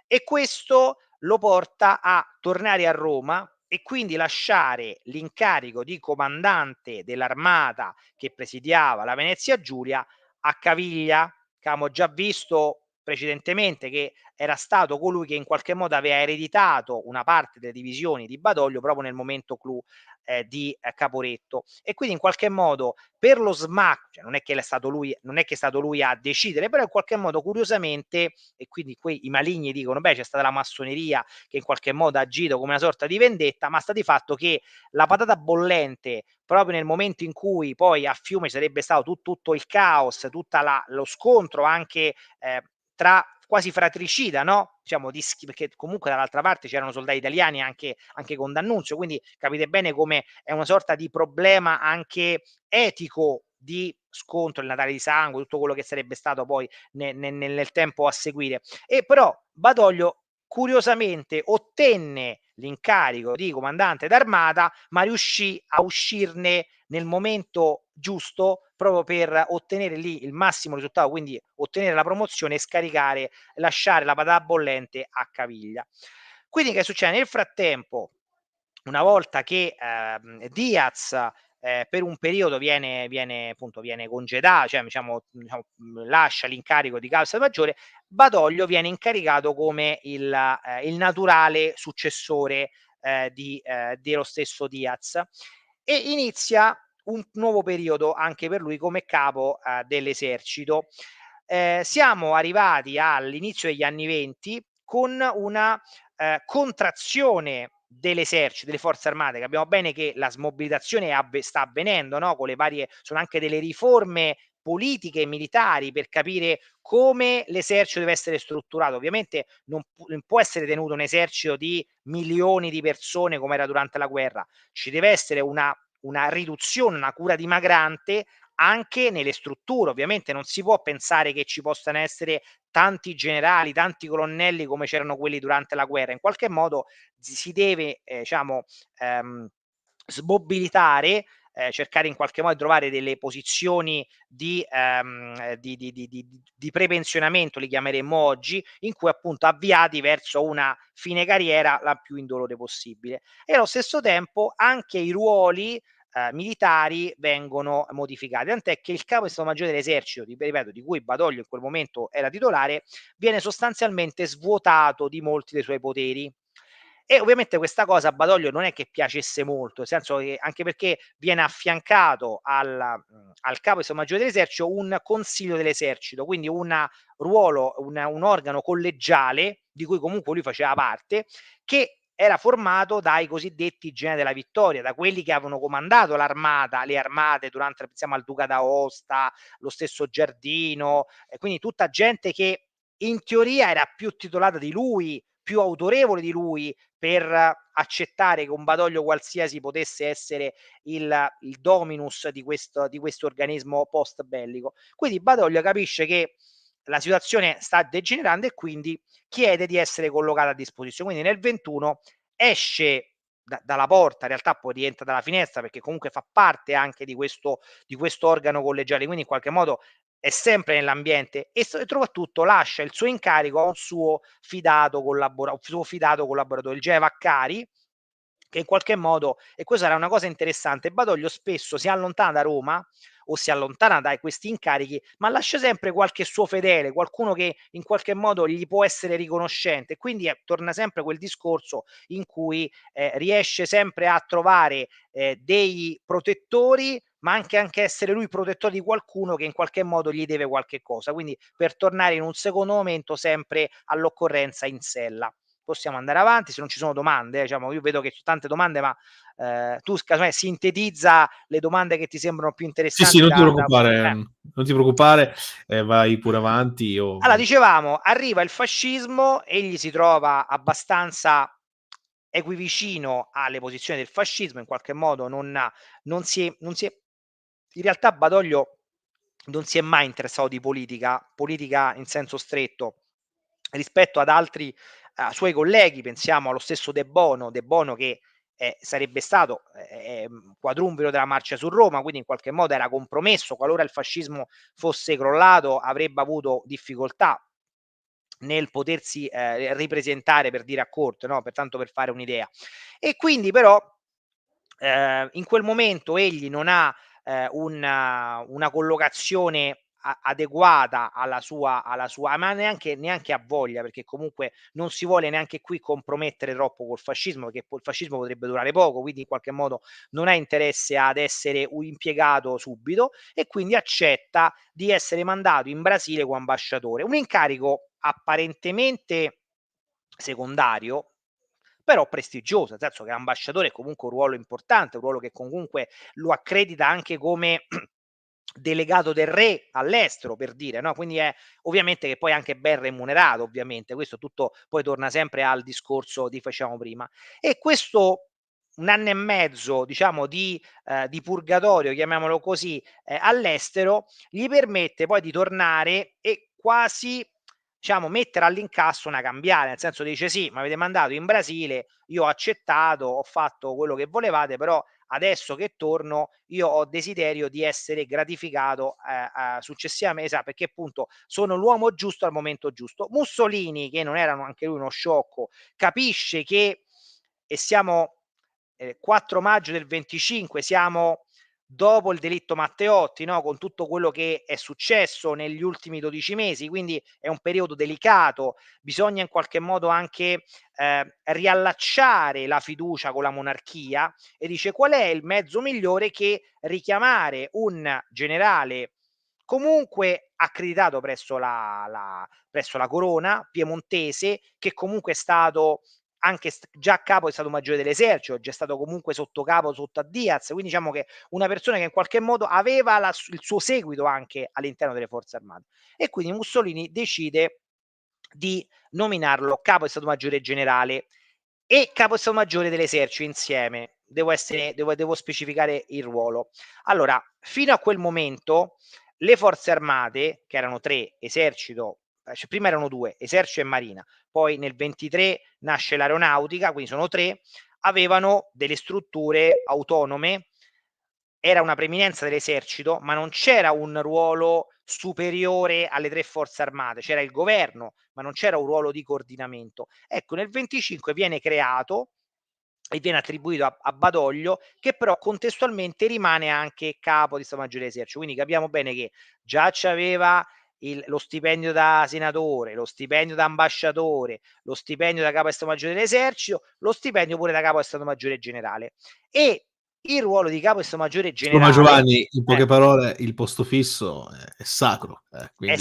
e questo lo porta a tornare a Roma e quindi lasciare l'incarico di comandante dell'armata che presidiava la Venezia Giulia a Caviglia, che avevamo già visto precedentemente, che era stato colui che in qualche modo aveva ereditato una parte delle divisioni di Badoglio proprio nel momento clou di Caporetto, e quindi in qualche modo per lo smacco, cioè non è che è stato lui a decidere, però in qualche modo curiosamente, e quindi qui i maligni dicono beh c'è stata la massoneria che in qualche modo ha agito come una sorta di vendetta, ma sta di fatto che la patata bollente, proprio nel momento in cui poi a Fiume sarebbe stato tutto il caos, tutta lo scontro anche tra quasi fratricida, no? Diciamo, perché comunque dall'altra parte c'erano soldati italiani anche con D'Annunzio, quindi capite bene come è una sorta di problema anche etico di scontro, il Natale di sangue, tutto quello che sarebbe stato poi nel tempo a seguire. E però Badoglio curiosamente ottenne l'incarico di comandante d'armata, ma riuscì a uscirne nel momento giusto proprio per ottenere lì il massimo risultato, quindi ottenere la promozione e lasciare la patata bollente a caviglia. Quindi che succede? Nel frattempo, una volta che Diaz per un periodo viene congedato, cioè diciamo, lascia l'incarico di causa maggiore, Badoglio viene incaricato come il naturale successore dello stesso Diaz, e inizia un nuovo periodo anche per lui come capo dell'esercito. Siamo arrivati all'inizio degli anni 20 con una contrazione dell'esercito, delle forze armate. Capiamo bene che la smobilitazione sta avvenendo, no? Con le varie, sono anche delle riforme politiche e militari per capire come l'esercito deve essere strutturato. Ovviamente non può essere tenuto un esercito di milioni di persone come era durante la guerra, ci deve essere una riduzione, una cura dimagrante anche nelle strutture. Ovviamente non si può pensare che ci possano essere tanti generali, tanti colonnelli come c'erano quelli durante la guerra. In qualche modo si deve smobilitare, cercare in qualche modo di trovare delle posizioni di prepensionamento, li chiameremmo oggi, in cui appunto avviati verso una fine carriera la più indolore possibile. E allo stesso tempo anche i ruoli militari vengono modificati, tant'è che il capo di Stato Maggiore dell'Esercito, ripeto, di cui Badoglio in quel momento era titolare, viene sostanzialmente svuotato di molti dei suoi poteri. E ovviamente questa cosa a Badoglio non è che piacesse molto, nel senso che anche perché viene affiancato al capo di Stato Maggiore dell'Esercito un consiglio dell'esercito, quindi un ruolo, un organo collegiale di cui comunque lui faceva parte, che era formato dai cosiddetti generali della vittoria, da quelli che avevano comandato le armate durante, pensiamo al Duca d'Aosta, lo stesso Giardino, quindi tutta gente che in teoria era più titolata di lui, più autorevole di lui per accettare che un Badoglio qualsiasi potesse essere il dominus di questo organismo post bellico. Quindi Badoglio capisce che la situazione sta degenerando e quindi chiede di essere collocato a disposizione. Quindi nel 21 esce dalla porta, in realtà poi rientra dalla finestra perché comunque fa parte anche di questo organo collegiale, quindi in qualche modo è sempre nell'ambiente e soprattutto lascia il suo incarico a un suo fidato collaboratore, il Gene Vaccari, che in qualche modo, e questa era una cosa interessante, Badoglio spesso si allontana da Roma o si allontana da questi incarichi, ma lascia sempre qualche suo fedele, qualcuno che in qualche modo gli può essere riconoscente, quindi torna sempre quel discorso in cui riesce sempre a trovare dei protettori, ma anche essere lui protettore di qualcuno che in qualche modo gli deve qualche cosa, quindi per tornare in un secondo momento sempre all'occorrenza in sella. Possiamo andare avanti, se non ci sono domande, diciamo, io vedo che ci sono tante domande, ma tu casomai sintetizza le domande che ti sembrano più Sì, interessanti non ti da preoccupare, non ti preoccupare, vai pure avanti. Io... Allora, dicevamo, arriva il fascismo, egli si trova abbastanza equivicino alle posizioni del fascismo, in qualche modo non si è in realtà Badoglio non si è mai interessato di politica in senso stretto, rispetto ad altri suoi colleghi, pensiamo allo stesso De Bono che sarebbe stato quadrumviro della marcia su Roma, quindi in qualche modo era compromesso, qualora il fascismo fosse crollato avrebbe avuto difficoltà nel potersi ripresentare, per dire, a corte, no? Pertanto, per fare un'idea. E quindi però in quel momento egli non ha una collocazione adeguata alla sua, ma neanche a voglia, perché comunque non si vuole neanche qui compromettere troppo col fascismo, perché poi il fascismo potrebbe durare poco, quindi in qualche modo non ha interesse ad essere un impiegato subito, e quindi accetta di essere mandato in Brasile come ambasciatore, un incarico apparentemente secondario, però prestigioso, nel senso che l'ambasciatore è comunque un ruolo importante, un ruolo che comunque lo accredita anche come delegato del re all'estero, per dire, no? Quindi è ovviamente che poi anche ben remunerato, ovviamente, questo tutto poi torna sempre al discorso di facevamo prima. E questo un anno e mezzo, diciamo, di purgatorio, chiamiamolo così, all'estero, gli permette poi di tornare e quasi, diciamo, mettere all'incasso una cambiale, nel senso dice sì, mi avete mandato in Brasile, io ho accettato, ho fatto quello che volevate, però adesso che torno io ho desiderio di essere gratificato successivamente, esatto, perché appunto sono l'uomo giusto al momento giusto. Mussolini, che non era anche lui uno sciocco, capisce che, e siamo 4 maggio del 25, siamo dopo il delitto Matteotti, no? Con tutto quello che è successo negli ultimi 12 mesi, quindi è un periodo delicato, bisogna in qualche modo anche riallacciare la fiducia con la monarchia, e dice qual è il mezzo migliore che richiamare un generale comunque accreditato presso la corona piemontese, che comunque è stato anche già capo di Stato Maggiore dell'Esercito, è già stato comunque sottocapo sotto a Diaz, quindi diciamo che una persona che in qualche modo aveva il suo seguito anche all'interno delle forze armate, e quindi Mussolini decide di nominarlo capo di Stato Maggiore generale e capo di Stato Maggiore dell'Esercito insieme. Devo specificare il ruolo. Allora, fino a quel momento le forze armate, che erano tre, esercito, cioè prima erano due, esercito e marina, poi nel 23 nasce l'aeronautica, quindi sono tre, avevano delle strutture autonome, era una preminenza dell'esercito, ma non c'era un ruolo superiore alle tre forze armate, c'era il governo, ma non c'era un ruolo di coordinamento. Ecco, nel 25 viene creato e viene attribuito a Badoglio, che però contestualmente rimane anche capo di Stato Maggiore dell'Esercito. Quindi capiamo bene che già c'aveva lo stipendio da senatore, lo stipendio da ambasciatore, lo stipendio da capo di Stato Maggiore dell'Esercito, lo stipendio pure da capo di Stato Maggiore generale. E il ruolo di capo di Stato Maggiore Insomma, generale, Giovanni, in poche parole, il posto fisso è sacro, quindi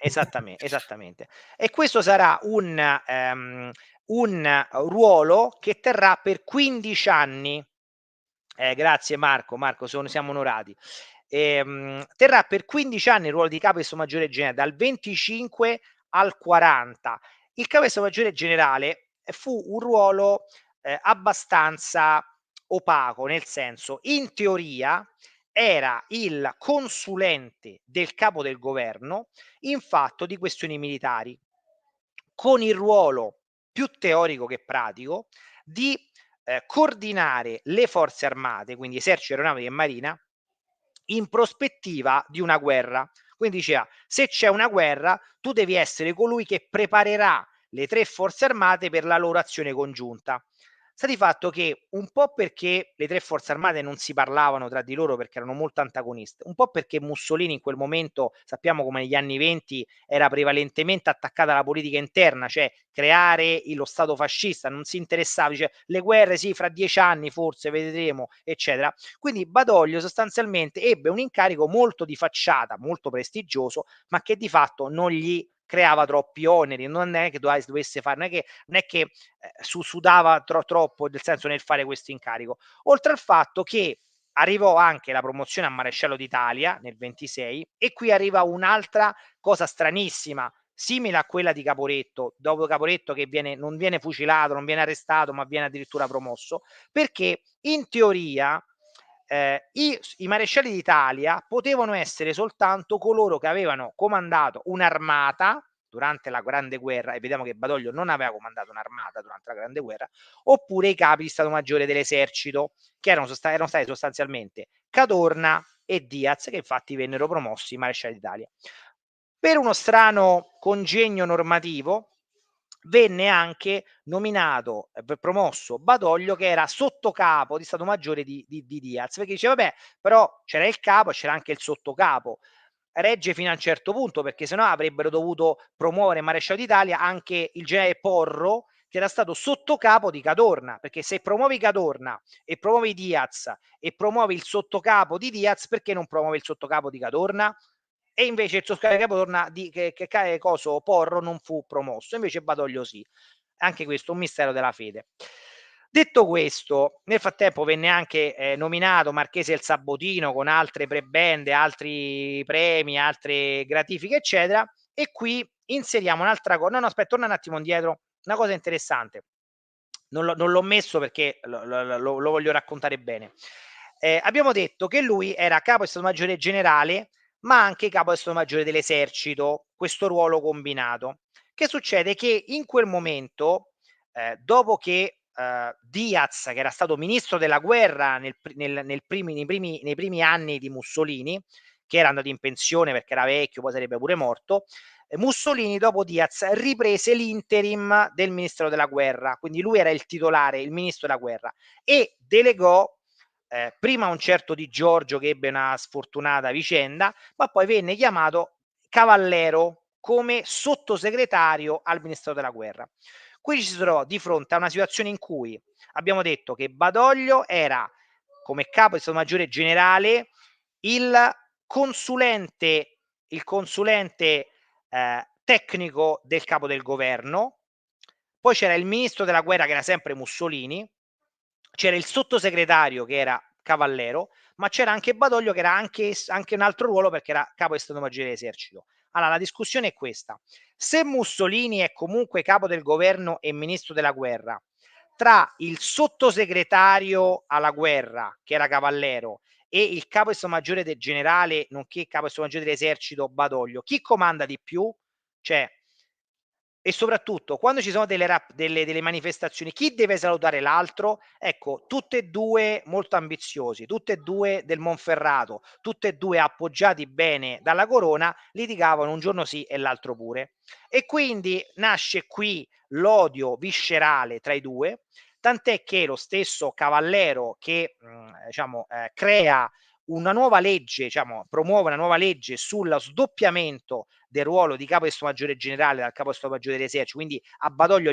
esattamente. E questo sarà un ruolo che terrà per 15 anni. Grazie Marco, siamo onorati. Terrà per 15 anni il ruolo di capo di Stato Maggiore generale, dal 25 al 40. Il capo di Stato Maggiore generale fu un ruolo abbastanza opaco, nel senso, in teoria era il consulente del capo del governo in fatto di questioni militari, con il ruolo più teorico che pratico di coordinare le forze armate, quindi esercito, aeronautica e marina, in prospettiva di una guerra. Quindi diceva, se c'è una guerra, tu devi essere colui che preparerà le tre forze armate per la loro azione congiunta. Sta di fatto che un po' perché le tre forze armate non si parlavano tra di loro perché erano molto antagoniste, un po' perché Mussolini in quel momento, sappiamo come negli anni 20, era prevalentemente attaccata alla politica interna, cioè creare lo Stato fascista, non si interessava, dice le guerre sì, fra 10 anni forse vedremo, eccetera. Quindi Badoglio sostanzialmente ebbe un incarico molto di facciata, molto prestigioso, ma che di fatto non gli creava troppi oneri, non è che dovesse fare, non è che sudava troppo, nel senso, nel fare questo incarico. Oltre al fatto che arrivò anche la promozione a maresciallo d'Italia nel 26, e qui arriva un'altra cosa stranissima, simile a quella di Caporetto, dopo Caporetto che non viene fucilato, non viene arrestato, ma viene addirittura promosso, perché in teoria i marescialli d'Italia potevano essere soltanto coloro che avevano comandato un'armata durante la Grande Guerra, e vediamo che Badoglio non aveva comandato un'armata durante la Grande Guerra, oppure i capi di Stato Maggiore dell'Esercito, che erano stati sostanzialmente Cadorna e Diaz, che infatti vennero promossi marescialli d'Italia. Per uno strano congegno normativo venne anche nominato, promosso Badoglio, che era sottocapo di Stato Maggiore di Diaz, perché diceva vabbè, però c'era il capo, c'era anche il sottocapo. regge fino a un certo punto, perché sennò avrebbero dovuto promuovere maresciallo d'Italia anche il generale Porro, che era stato sottocapo di Cadorna, perché se promuovi Cadorna e promuovi Diaz e promuovi il sottocapo di Diaz, perché non promuovi il sottocapo di Cadorna? E invece il sottocapo torna di che coso Porro non fu promosso, invece Badoglio sì. Anche questo un mistero della fede. Detto questo, nel frattempo venne anche nominato Marchese del Sabotino con altre prebende, altri premi, altre gratifiche, eccetera. E qui inseriamo un'altra cosa. No, aspetta, torna un attimo indietro. Una cosa interessante. Non l'ho messo perché lo voglio raccontare bene. Abbiamo detto che lui era capo di Stato Maggiore Generale, ma anche capo di Stato Maggiore dell'Esercito, questo ruolo combinato. Che succede? Che in quel momento, dopo che Diaz, che era stato ministro della guerra nei primi anni di Mussolini, che era andato in pensione perché era vecchio, poi sarebbe pure morto, Mussolini dopo Diaz riprese l'interim del Ministero della Guerra, quindi lui era il titolare, il Ministro della Guerra, e delegò prima un certo Di Giorgio che ebbe una sfortunata vicenda, ma poi venne chiamato Cavallero come sottosegretario al Ministero della Guerra. Qui ci si trovò di fronte a una situazione in cui abbiamo detto che Badoglio era come capo di Stato Maggiore Generale il consulente, tecnico del capo del governo, poi c'era il ministro della guerra che era sempre Mussolini, c'era il sottosegretario che era Cavallero, ma c'era anche Badoglio che era anche un altro ruolo perché era capo di Stato Maggiore dell'Esercito. Allora, la discussione è questa. Se Mussolini è comunque capo del governo e ministro della guerra, tra il sottosegretario alla guerra, che era Cavallero, e il capo di Stato Maggiore del generale, nonché capo di Stato Maggiore dell'Esercito Badoglio, chi comanda di più? Cioè, e soprattutto quando ci sono delle manifestazioni, chi deve salutare l'altro? Ecco, tutte e due molto ambiziosi, tutte e due del Monferrato, tutte e due appoggiati bene dalla corona, litigavano un giorno sì e l'altro pure. E quindi nasce qui l'odio viscerale tra i due, tant'è che lo stesso Cavallero che crea una nuova legge, promuove una nuova legge sullo sdoppiamento del ruolo di capo di Stato Maggiore Generale dal capo di Stato Maggiore dell'Esercito, quindi a Badoglio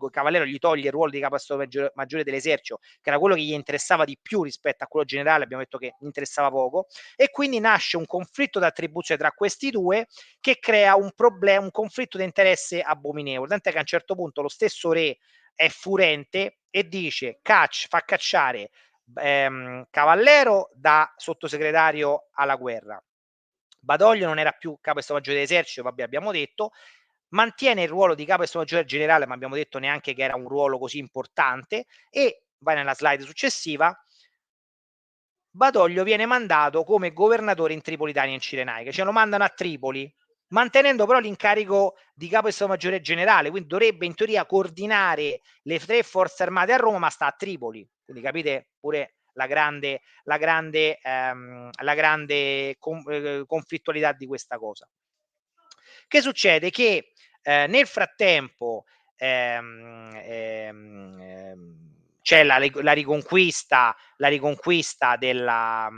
Cavallero gli toglie il ruolo di capo di Stato Maggiore dell'Esercito, che era quello che gli interessava di più rispetto a quello generale, abbiamo detto che gli interessava poco, e quindi nasce un conflitto d'attribuzione tra questi due che crea un problema, un conflitto di interesse abominevole, tant'è che a un certo punto lo stesso re è furente e dice fa cacciare Cavallero da sottosegretario alla guerra. Badoglio non era più capo di Stato Maggiore dell'Esercito, vabbè, abbiamo detto, mantiene il ruolo di capo di Stato Maggiore Generale, ma abbiamo detto neanche che era un ruolo così importante, e vai nella slide successiva. Badoglio viene mandato come governatore in Tripolitania e in Cirenaica, cioè lo mandano a Tripoli, mantenendo però l'incarico di capo di Stato Maggiore Generale, quindi dovrebbe in teoria coordinare le tre forze armate a Roma, ma sta a Tripoli, quindi capite pure la grande conflittualità di questa cosa. Che succede? Che nel frattempo c'è la riconquista della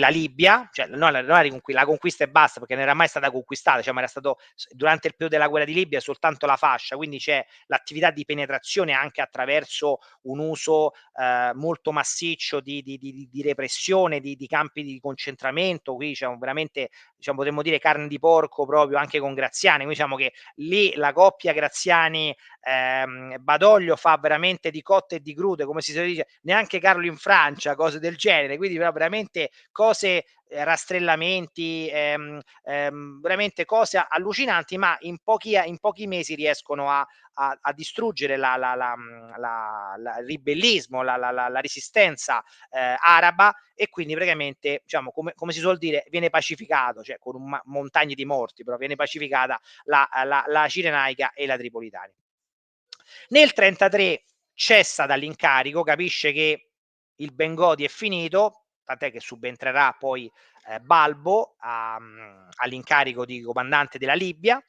Libia, cioè la conquista e basta, perché non era mai stata conquistata, ma era stato durante il periodo della guerra di Libia soltanto la fascia, quindi c'è l'attività di penetrazione anche attraverso un uso molto massiccio di repressione, di campi di concentramento. Qui veramente potremmo dire carne di porco proprio anche con Graziani, quindi diciamo che lì la coppia Graziani Badoglio fa veramente di cotte e di crude, come si dice, neanche Carlo in Francia, cose del genere, quindi veramente cose, rastrellamenti, veramente cose allucinanti, ma in pochi mesi riescono a distruggere il ribellismo, la resistenza araba, e quindi praticamente come si suol dire viene pacificato, cioè con montagne di morti, però viene pacificata la Cirenaica e la Tripolitania. Nel 1933 cessa dall'incarico, capisce che il Bengodi è finito, tant'è che subentrerà poi Balbo all'incarico di comandante della Libia,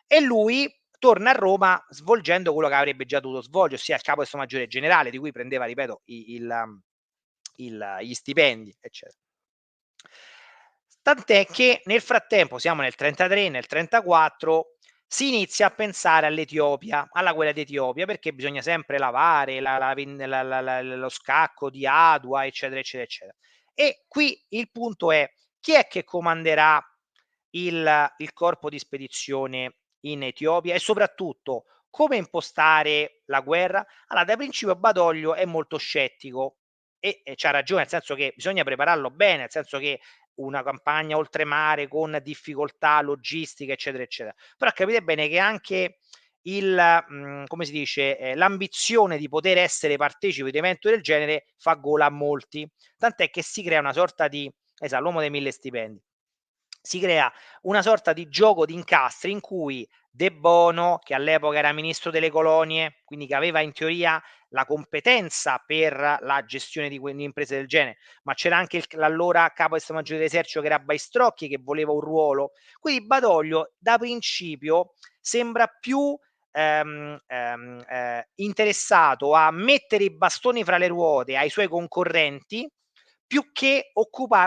e lui torna a Roma svolgendo quello che avrebbe già dovuto svolgere, ossia il capo di Stato Maggiore Generale, di cui prendeva, ripeto, gli stipendi, eccetera. Tant'è che nel frattempo, siamo nel 33, nel 34, si inizia a pensare all'Etiopia, alla guerra d'Etiopia, perché bisogna sempre lavare lo scacco di Adua, eccetera, eccetera, eccetera. E qui il punto è: chi è che comanderà il corpo di spedizione in Etiopia e soprattutto come impostare la guerra? Allora, da principio Badoglio è molto scettico e c'ha ragione, nel senso che bisogna prepararlo bene, nel senso che una campagna oltremare con difficoltà logistiche, eccetera, eccetera. Però capite bene che anche come si dice, l'ambizione di poter essere partecipe di un evento del genere fa gola a molti, tant'è che si crea una sorta di l'uomo dei 1000 stipendi. Si crea una sorta di gioco di incastri in cui De Bono, che all'epoca era ministro delle colonie, quindi che aveva in teoria la competenza per la gestione di imprese del genere, ma c'era anche l'allora capo di Stato Maggiore dell'Esercito che era Baistrocchi che voleva un ruolo. Quindi Badoglio da principio sembra più interessato a mettere i bastoni fra le ruote ai suoi concorrenti più che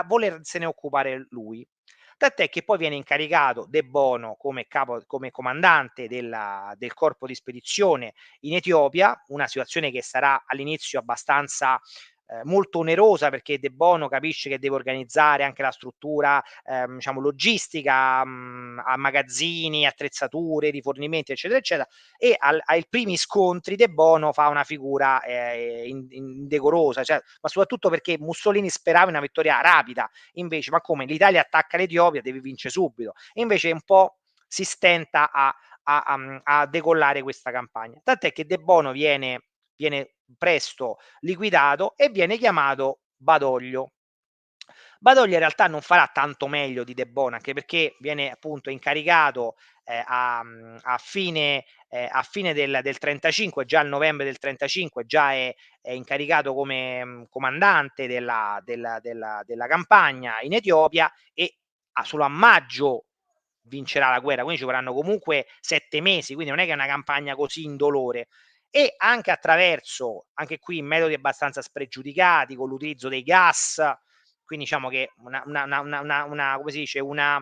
volersene occupare lui. Tant'è che poi viene incaricato De Bono come comandante del corpo di spedizione in Etiopia, una situazione che sarà all'inizio abbastanza molto onerosa, perché De Bono capisce che deve organizzare anche la struttura diciamo logistica, a magazzini, attrezzature, rifornimenti, eccetera, eccetera, e ai primi scontri De Bono fa una figura indecorosa, cioè, ma soprattutto perché Mussolini sperava in una vittoria rapida, invece, ma come l'Italia attacca l'Etiopia, devi vincere subito, e invece un po' si stenta a decollare questa campagna. Tant'è che De Bono viene presto liquidato e viene chiamato Badoglio. Badoglio in realtà non farà tanto meglio di De Bono, anche perché viene appunto incaricato a fine del 35, già a novembre del 35, già è incaricato come comandante della campagna in Etiopia e solo a maggio vincerà la guerra, quindi ci vorranno comunque 7 mesi, quindi non è che è una campagna così indolore. E anche attraverso, anche qui, metodi abbastanza spregiudicati, con l'utilizzo dei gas, quindi diciamo che come si dice, una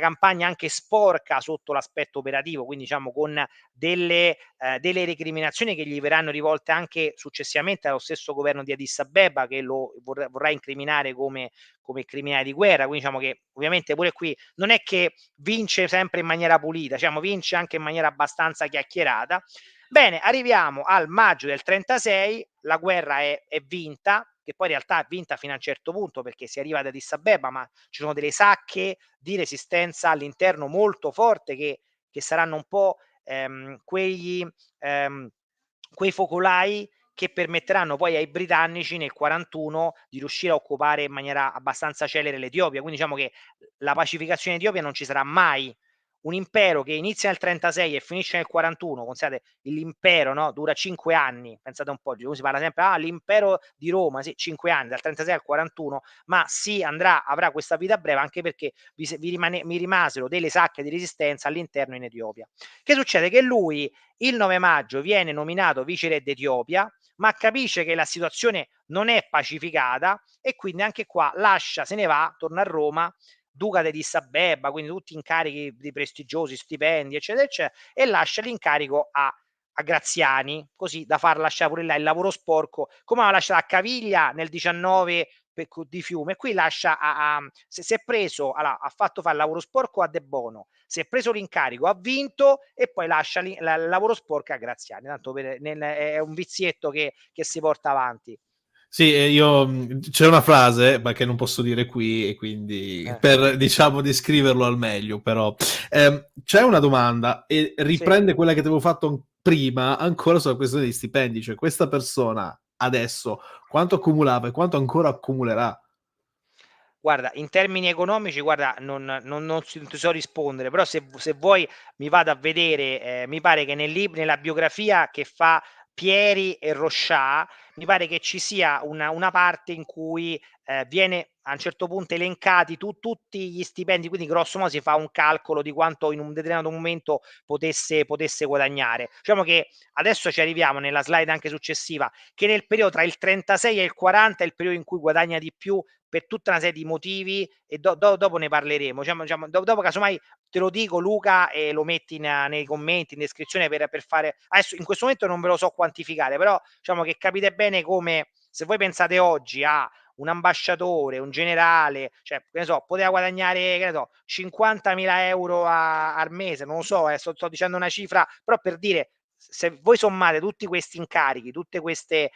campagna anche sporca sotto l'aspetto operativo, quindi diciamo con delle recriminazioni che gli verranno rivolte anche successivamente dallo stesso governo di Addis Abeba, che lo vorrà incriminare come criminale di guerra. Quindi diciamo che ovviamente pure qui non è che vince sempre in maniera pulita, diciamo vince anche in maniera abbastanza chiacchierata. Bene, arriviamo al maggio del 36, la guerra è vinta, che poi in realtà è vinta fino a un certo punto perché si arriva ad Addis Abeba, ma ci sono delle sacche di resistenza all'interno molto forte che saranno un po' quei focolai che permetteranno poi ai britannici nel 41 di riuscire a occupare in maniera abbastanza celere l'Etiopia. Quindi diciamo che la pacificazione in Etiopia non ci sarà mai. Un impero che inizia nel 36 e finisce nel 41, considerate l'impero, no? Dura 5 anni, pensate un po', si parla sempre, l'impero di Roma, sì, 5 anni, dal 36 al 41, ma avrà questa vita breve anche perché mi rimasero delle sacche di resistenza all'interno in Etiopia. Che succede? Che lui il 9 maggio viene nominato viceré d'Etiopia, ma capisce che la situazione non è pacificata e quindi anche qua se ne va, torna a Roma, duca di Addis Abeba, quindi tutti incarichi di prestigiosi, stipendi, eccetera, eccetera, e lascia l'incarico a Graziani, così da far lasciare pure là il lavoro sporco, come aveva lasciato a Caviglia nel 19 di Fiume. Qui lascia si è preso, ha fatto fare il lavoro sporco a De Bono, si è preso l'incarico, ha vinto e poi lascia il lavoro sporco a Graziani. Tanto è un vizietto che si porta avanti. Sì, c'è una frase, ma che non posso dire qui, e quindi per, diciamo, descriverlo al meglio, però c'è una domanda e Sì. riprende quella che ti avevo fatto prima, ancora sulla questione dei stipendi, cioè questa persona adesso quanto accumulava e quanto ancora accumulerà? Guarda, in termini economici, guarda, non ti so rispondere, però se vuoi mi vado a vedere, mi pare che nella biografia che fa Pieri e Rochat, mi pare che ci sia una parte in cui viene a un certo punto elencati tutti gli stipendi, quindi grosso modo si fa un calcolo di quanto in un determinato momento potesse guadagnare. Diciamo che adesso ci arriviamo nella slide anche successiva, che nel periodo tra il 36 e il 40 è il periodo in cui guadagna di più per tutta una serie di motivi, e dopo ne parleremo. Dopo casomai te lo dico, Luca, e lo metti nei commenti, in descrizione, per fare. Adesso in questo momento non ve lo so quantificare, però diciamo che capite bene come, se voi pensate oggi a un ambasciatore, un generale, cioè, che ne so, poteva guadagnare, che ne so, 50.000 euro al mese, non lo so, sto dicendo una cifra, però per dire, se voi sommate tutti questi incarichi, tutti questi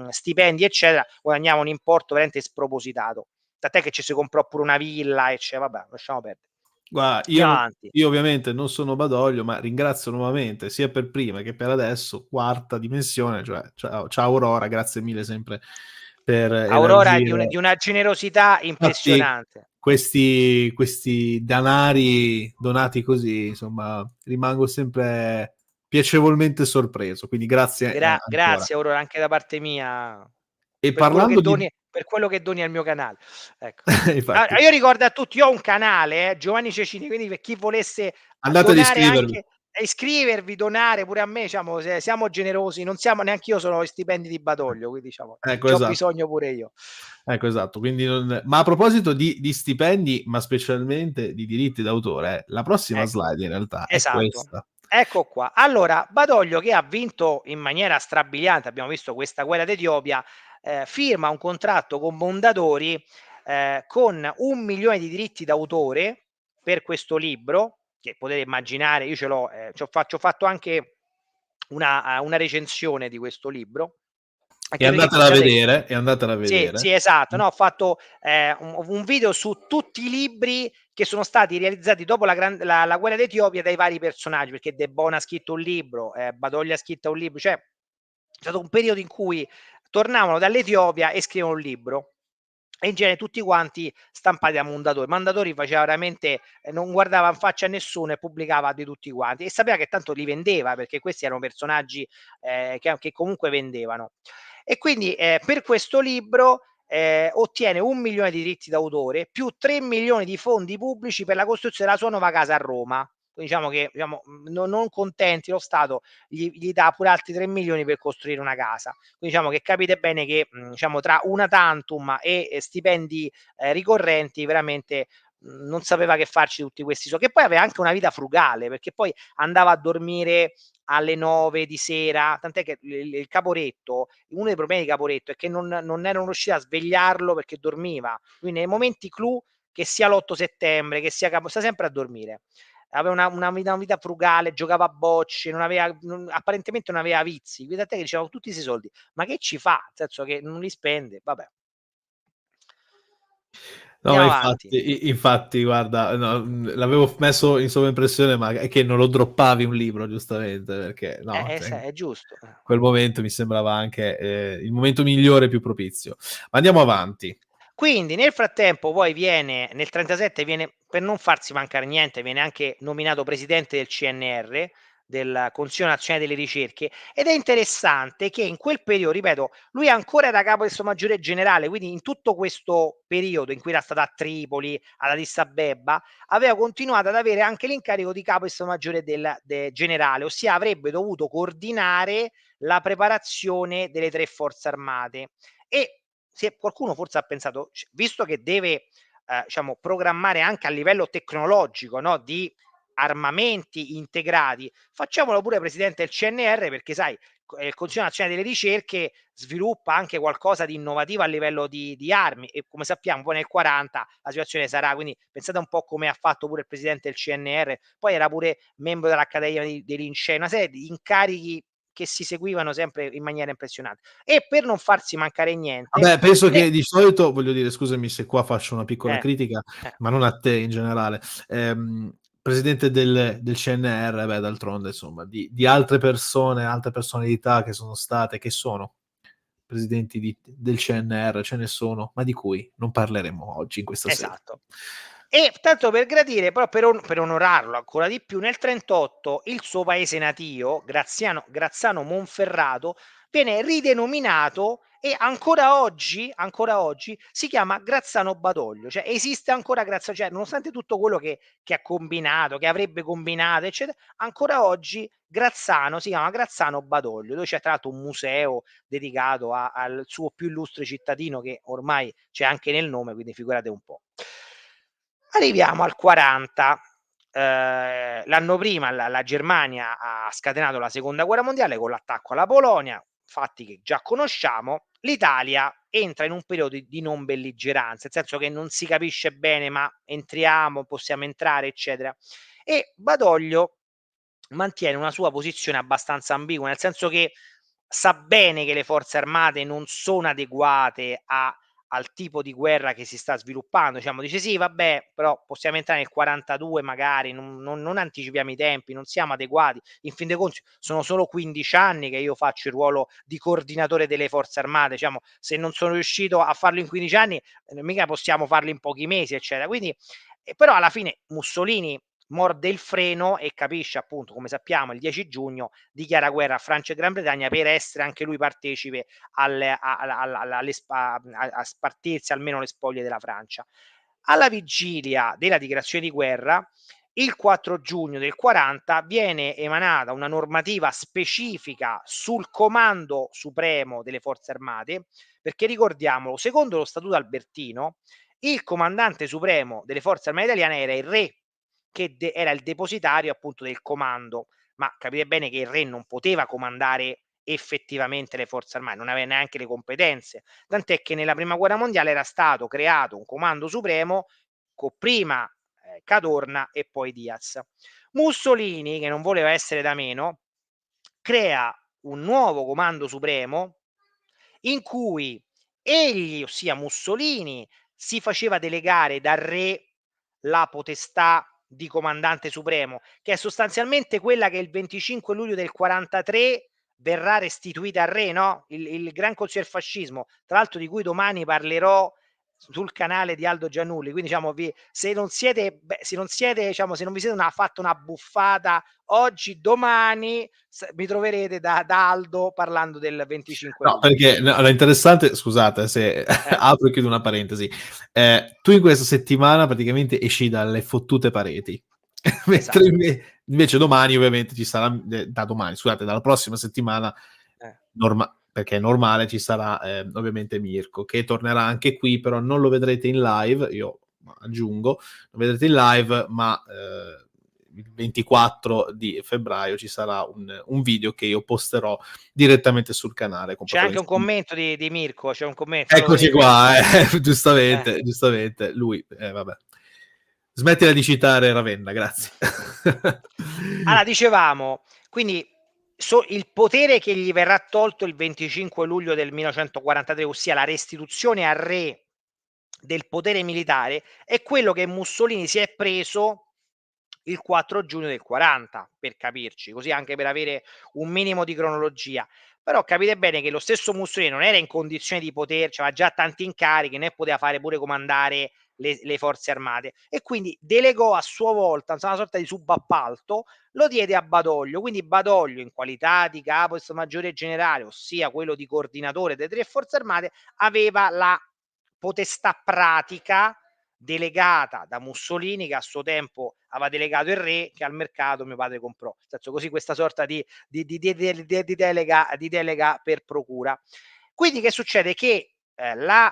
stipendi, eccetera, guadagniamo un importo veramente spropositato. Tant'è che ci si comprò pure una villa, e vabbè, lasciamo perdere. Guarda, Andiamo avanti. io ovviamente non sono Badoglio, ma ringrazio nuovamente sia per prima che per adesso, quarta dimensione, cioè ciao, ciao Aurora, grazie mille sempre per Aurora è elargire. di una generosità Infatti, impressionante. questi danari donati così, insomma, rimango sempre piacevolmente sorpreso, quindi grazie ancora. Grazie Aurora, anche da parte mia, E parlando di per quello che doni al mio canale. Ecco. infatti, Io ricordo a tutti, io ho un canale, Giovanni Cecini, quindi per chi volesse andate ad donare, iscrivervi. anche iscrivervi, donare pure a me, diciamo, siamo generosi, non siamo neanche io, sono stipendi di Badoglio, quindi diciamo, Ecco, c'ho esatto. bisogno pure io. Ecco, esatto. Quindi ma a proposito di stipendi, ma specialmente di diritti d'autore, la prossima Ecco, slide in realtà è esatto. questa. Ecco qua. Allora, Badoglio, che ha vinto in maniera strabiliante, abbiamo visto questa guerra d'Etiopia, firma un contratto con Mondadori, con 1 milione di diritti d'autore per questo libro, che potete immaginare, io ce l'ho, c'ho fatto anche una recensione di questo libro, E anche perché andatela a considerate. vedere, e andatela a Sì, vedere. sì, esatto. No, ho fatto un video su tutti i libri che sono stati realizzati dopo la guerra d'Etiopia dai vari personaggi, perché De Bona ha scritto un libro, Badoglio ha scritto un libro, cioè è stato un periodo in cui tornavano dall'Etiopia e scrivevano un libro. E in genere tutti quanti stampati da Mondadori. Mondadori faceva veramente, non guardava in faccia a nessuno e pubblicava di tutti quanti, e sapeva che tanto li vendeva, perché questi erano personaggi che comunque vendevano. E quindi per questo libro ottiene 1 milione di diritti d'autore più 3 milioni di fondi pubblici per la costruzione della sua nuova casa a Roma. Quindi diciamo che, non contenti, lo Stato gli dà pure altri 3 milioni per costruire una casa. Quindi diciamo che capite bene che, diciamo, tra una tantum e stipendi ricorrenti, veramente non sapeva che farci tutti questi soldi. Che poi aveva anche una vita frugale, perché poi andava a dormire alle 9 di sera, tant'è che il Caporetto, uno dei problemi di Caporetto è che non erano riusciti a svegliarlo perché dormiva. Quindi nei momenti clou, che sia l'8 settembre, che sia sta sempre a dormire. Aveva una vita frugale, giocava a bocce, apparentemente non aveva vizi. Quindi tant'è che dicevano tutti questi soldi, ma che ci fa? Nel senso che non li spende, vabbè. No, ma Andiamo avanti. infatti, guarda, no, l'avevo messo in sovraimpressione, ma è che non lo droppavi un libro, giustamente, perché no, cioè, in È giusto. quel momento mi sembrava anche il momento migliore, più propizio. Ma andiamo avanti. Quindi nel frattempo poi nel 37 viene, per non farsi mancare niente, viene anche nominato presidente del CNR, del Consiglio Nazionale delle Ricerche, ed è interessante che in quel periodo, ripeto, lui ancora era capo del Stato Maggiore Generale, quindi in tutto questo periodo in cui era stato a Tripoli, ad Addis Abeba, aveva continuato ad avere anche l'incarico di capo del Stato Maggiore del Generale, ossia avrebbe dovuto coordinare la preparazione delle 3 forze armate. E qualcuno forse ha pensato, visto che deve diciamo, programmare anche a livello tecnologico, no, di armamenti integrati, facciamolo pure presidente del CNR, perché sai, il Consiglio Nazionale delle Ricerche sviluppa anche qualcosa di innovativo a livello di armi, e come sappiamo poi nel 40 la situazione sarà, quindi pensate un po' come ha fatto pure il presidente del CNR, poi era pure membro dell'Accademia dei Lincei, una serie di incarichi che si seguivano sempre in maniera impressionante. E per non farsi mancare niente, Vabbè, penso che di solito, voglio dire, scusami se qua faccio una piccola eh, critica, eh, ma non a te in generale. Presidente del CNR, beh, d'altronde, insomma, di altre persone, altre personalità che sono state, che sono presidenti del CNR, ce ne sono, ma di cui non parleremo oggi in questa sede. esatto. E tanto per gradire, però per onorarlo ancora di più, nel 38 il suo paese natio, Grazzano Monferrato, viene ridenominato e ancora oggi si chiama Grazzano Badoglio, cioè esiste ancora Grazzano, cioè nonostante tutto quello che ha combinato, che avrebbe combinato, eccetera, ancora oggi Grazzano si chiama Grazzano Badoglio, dove c'è tra l'altro un museo dedicato al suo più illustre cittadino, che ormai c'è anche nel nome, quindi figurate un po'. Arriviamo al 40. L'anno prima la Germania ha scatenato la seconda guerra mondiale con l'attacco alla Polonia, fatti che già conosciamo. L'Italia entra in un periodo di non belligeranza, nel senso che non si capisce bene, ma entriamo, possiamo entrare, eccetera. E Badoglio mantiene una sua posizione abbastanza ambigua, nel senso che sa bene che le forze armate non sono adeguate al tipo di guerra che si sta sviluppando. Diciamo, dice sì, vabbè, però possiamo entrare nel 42 magari, non anticipiamo i tempi, non siamo adeguati. In fin dei conti sono solo 15 anni che io faccio il ruolo di coordinatore delle forze armate, diciamo, se non sono riuscito a farlo in 15 anni, mica possiamo farlo in pochi mesi, eccetera. Quindi, però alla fine Mussolini morde il freno e capisce, appunto, come sappiamo, il 10 giugno dichiara guerra a Francia e Gran Bretagna per essere anche lui partecipe a spartirsi almeno le spoglie della Francia. Alla vigilia della dichiarazione di guerra, il 4 giugno del 40 viene emanata una normativa specifica sul comando supremo delle forze armate, perché ricordiamolo, secondo lo Statuto Albertino, il comandante supremo delle forze armate italiane era il re, che era il depositario appunto del comando, ma capite bene che il re non poteva comandare effettivamente le forze armate, non aveva neanche le competenze, tant'è che nella prima guerra mondiale era stato creato un comando supremo con prima Cadorna e poi Diaz. Mussolini, che non voleva essere da meno, crea un nuovo comando supremo in cui egli, ossia Mussolini, si faceva delegare dal re la potestà di comandante supremo, che è sostanzialmente quella che il 25 luglio del 43 verrà restituita al re, no? Il Gran Consiglio del Fascismo, tra l'altro di cui domani parlerò sul canale di Aldo Giannulli, quindi diciamo se non siete, diciamo, se non vi siete fatto una buffata oggi, domani mi troverete da Aldo parlando del 25 No, luglio. perché no, è interessante, scusate se apro e chiudo una parentesi. Tu in questa settimana praticamente esci dalle fottute pareti, mentre Esatto. invece domani ovviamente ci sarà, da domani, scusate, dalla prossima settimana, perché è normale, ci sarà ovviamente Mirko, che tornerà anche qui, però non lo vedrete in live, io aggiungo, lo vedrete in live, ma il 24 di febbraio ci sarà un video che io posterò direttamente sul canale. C'è anche un commento di Mirko, c'è un commento, fammelo Eccoci vedere. qua, giustamente, lui, vabbè. Smettila di citare Ravenna, grazie. Allora, dicevamo, quindi il potere che gli verrà tolto il 25 luglio del 1943, ossia la restituzione al re del potere militare, è quello che Mussolini si è preso il 4 giugno del 40, per capirci, così anche per avere un minimo di cronologia. Però capite bene che lo stesso Mussolini non era in condizione di poter, aveva già tanti incarichi, né poteva fare pure comandare le forze armate, e quindi delegò a sua volta una sorta di subappalto, lo diede a Badoglio. Quindi Badoglio, in qualità di capo di Stato Maggiore Generale, ossia quello di coordinatore delle tre forze armate, aveva la potestà pratica delegata da Mussolini, che a suo tempo aveva delegato il re, che al mercato mio padre comprò. Nel senso, così, questa sorta di delega per procura. Quindi che succede? Che la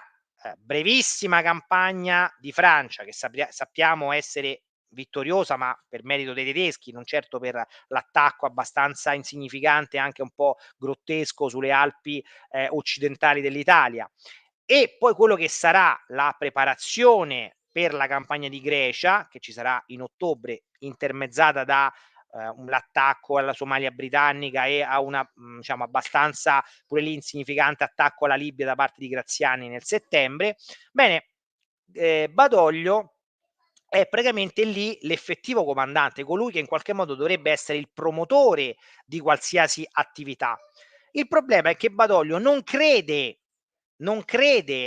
brevissima campagna di Francia, che sappiamo essere vittoriosa, ma per merito dei tedeschi, non certo per l'attacco abbastanza insignificante, anche un po' grottesco, sulle Alpi occidentali dell'Italia, e poi quello che sarà la preparazione per la campagna di Grecia, che ci sarà in ottobre, intermezzata da l'attacco alla Somalia britannica e a una diciamo abbastanza pure lì insignificante attacco alla Libia da parte di Graziani nel settembre. Bene, Badoglio è praticamente lì l'effettivo comandante, colui che in qualche modo dovrebbe essere il promotore di qualsiasi attività. Il problema è che Badoglio non crede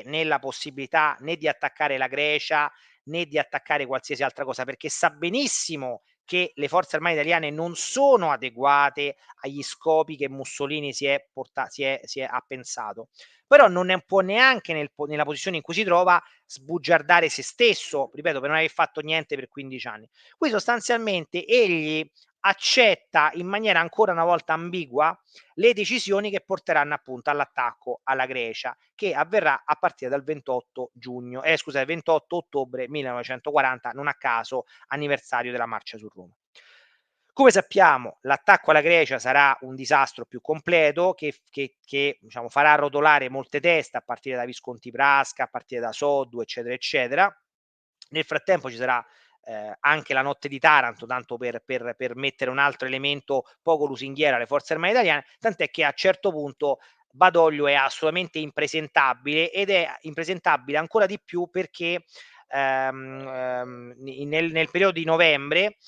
nella possibilità né di attaccare la Grecia né di attaccare qualsiasi altra cosa, perché sa benissimo che le forze armate italiane non sono adeguate agli scopi che Mussolini ha pensato, però non ne può neanche nella posizione in cui si trova sbugiardare se stesso, ripeto, per non aver fatto niente per 15 anni. Qui sostanzialmente egli accetta in maniera ancora una volta ambigua le decisioni che porteranno appunto all'attacco alla Grecia, che avverrà a partire dal 28 ottobre 1940, non a caso anniversario della marcia su Roma. Come sappiamo, l'attacco alla Grecia sarà un disastro più completo che diciamo, farà rotolare molte teste a partire da Visconti Prasca, a partire da Soddu, eccetera, eccetera. Nel frattempo ci sarà anche la notte di Taranto, tanto per mettere un altro elemento poco lusinghiero alle forze armate italiane, tant'è che a un certo punto Badoglio è assolutamente impresentabile, ed è impresentabile ancora di più perché nel periodo di novembre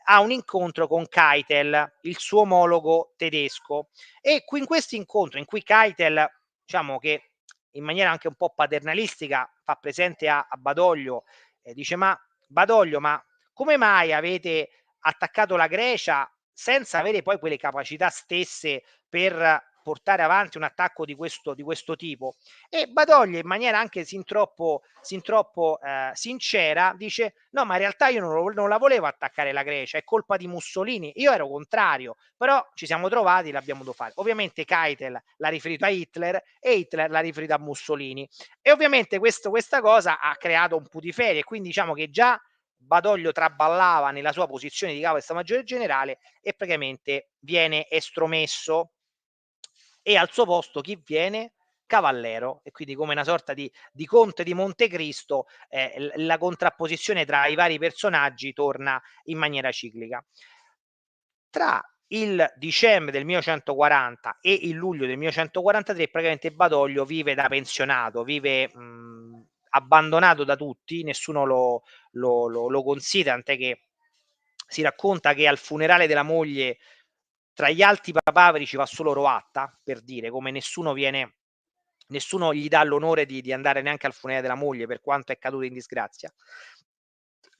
ha un incontro con Keitel, il suo omologo tedesco, e in questo incontro in cui Keitel, diciamo che in maniera anche un po' paternalistica, fa presente a Badoglio, dice: ma Badoglio, ma come mai avete attaccato la Grecia senza avere poi quelle capacità stesse per portare avanti un attacco di questo tipo? E Badoglio, in maniera anche sin troppo sincera, dice: no, ma in realtà io non la volevo attaccare la Grecia, è colpa di Mussolini, io ero contrario, però ci siamo trovati, l'abbiamo dovuto fare. Ovviamente Keitel l'ha riferito a Hitler e Hitler l'ha riferito a Mussolini, e ovviamente questa cosa ha creato un putiferio, e quindi diciamo che già Badoglio traballava nella sua posizione di capo di Stato Maggiore Generale, e praticamente viene estromesso, e al suo posto chi viene? Cavallero, e quindi come una sorta di conte di Montecristo, la contrapposizione tra i vari personaggi torna in maniera ciclica. Tra il dicembre del 1940 e il luglio del 1943 praticamente Badoglio vive da pensionato, vive abbandonato da tutti, nessuno lo considera, tant'è che si racconta che al funerale della moglie tra gli alti papaveri ci va solo Roatta, per dire, come nessuno gli dà l'onore di andare neanche al funerale della moglie, per quanto è caduto in disgrazia.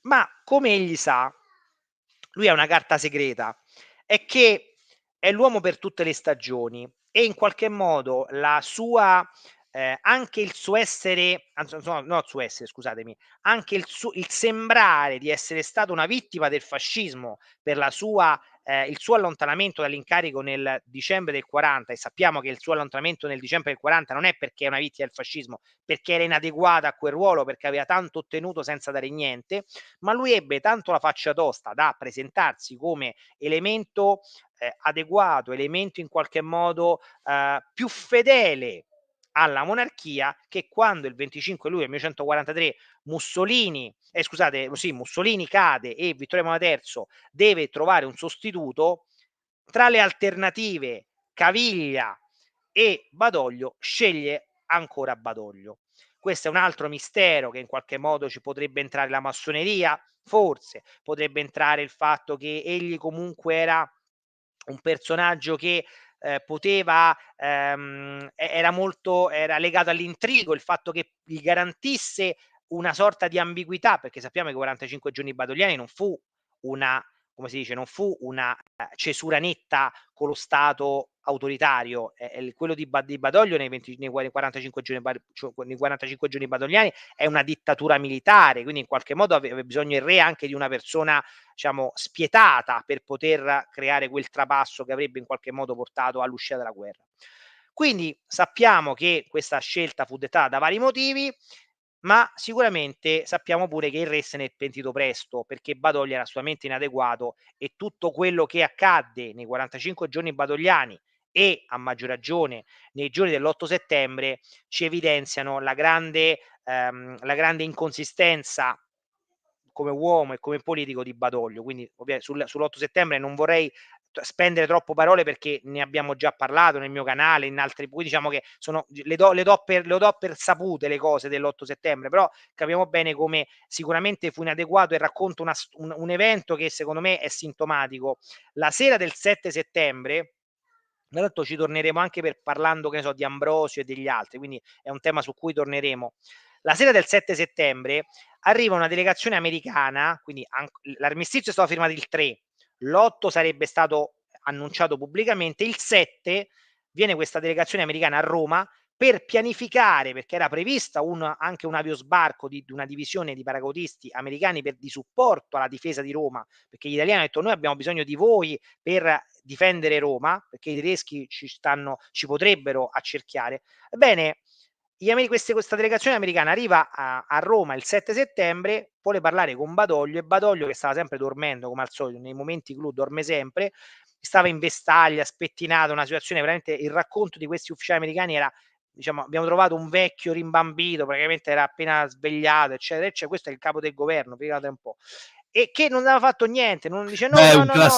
Ma come egli sa, lui ha una carta segreta, è che è l'uomo per tutte le stagioni, e in qualche modo la sua anche il suo essere, no, il suo essere, scusatemi, anche il sembrare di essere stato una vittima del fascismo per il suo allontanamento dall'incarico nel dicembre del 40, e sappiamo che il suo allontanamento nel dicembre del 40 non è perché è una vittima del fascismo, perché era inadeguata a quel ruolo, perché aveva tanto ottenuto senza dare niente, ma lui ebbe tanto la faccia tosta da presentarsi come elemento adeguato, elemento in qualche modo più fedele alla monarchia, che quando il 25 luglio 1943 Mussolini cade e Vittorio Emanuele III deve trovare un sostituto, tra le alternative Caviglia e Badoglio sceglie ancora Badoglio. Questo è un altro mistero, che in qualche modo ci potrebbe entrare la massoneria, forse potrebbe entrare il fatto che egli comunque era un personaggio che era legato all'intrigo, il fatto che gli garantisse una sorta di ambiguità, perché sappiamo che i 45 giorni badogliani non fu una, come si dice, non fu una cesura netta con lo Stato autoritario. Quello di Badoglio nei 45 giorni badogliani è una dittatura militare, quindi in qualche modo aveva bisogno il re anche di una persona, diciamo, spietata, per poter creare quel trapasso che avrebbe in qualche modo portato all'uscita della guerra. Quindi sappiamo che questa scelta fu dettata da vari motivi, ma sicuramente sappiamo pure che il re se ne è pentito presto, perché Badoglio era assolutamente inadeguato, e tutto quello che accadde nei 45 giorni badogliani, e a maggior ragione nei giorni dell'8 settembre, ci evidenziano la grande inconsistenza come uomo e come politico di Badoglio. Quindi sull'8 settembre non vorrei spendere troppo parole, perché ne abbiamo già parlato nel mio canale, in altri, poi diciamo che le do per sapute le cose dell'8 settembre, però capiamo bene come sicuramente fu inadeguato, e racconto un evento che secondo me è sintomatico. La sera del 7 settembre, tra l'altro ci torneremo anche parlando, che ne so, di Ambrosio e degli altri, quindi è un tema su cui torneremo. La sera del 7 settembre arriva una delegazione americana, quindi l'armistizio è stato firmato il 3, l'8 sarebbe stato annunciato pubblicamente, il 7 viene questa delegazione americana a Roma per pianificare, perché era prevista anche un aviosbarco di una divisione di paracautisti americani di supporto alla difesa di Roma, perché gli italiani hanno detto noi abbiamo bisogno di voi per difendere Roma, perché i tedeschi ci potrebbero accerchiare. Ebbene, questa delegazione americana arriva a Roma il 7 settembre, vuole parlare con Badoglio, e Badoglio, che stava sempre dormendo come al solito, nei momenti clou dorme sempre, stava in vestaglia, spettinato, una situazione veramente, il racconto di questi ufficiali americani era, diciamo, abbiamo trovato un vecchio rimbambito, praticamente era appena svegliato, eccetera, eccetera, questo è il capo del governo, figurate un po', e che non aveva fatto niente, non dice no, Beh, è no, no, no.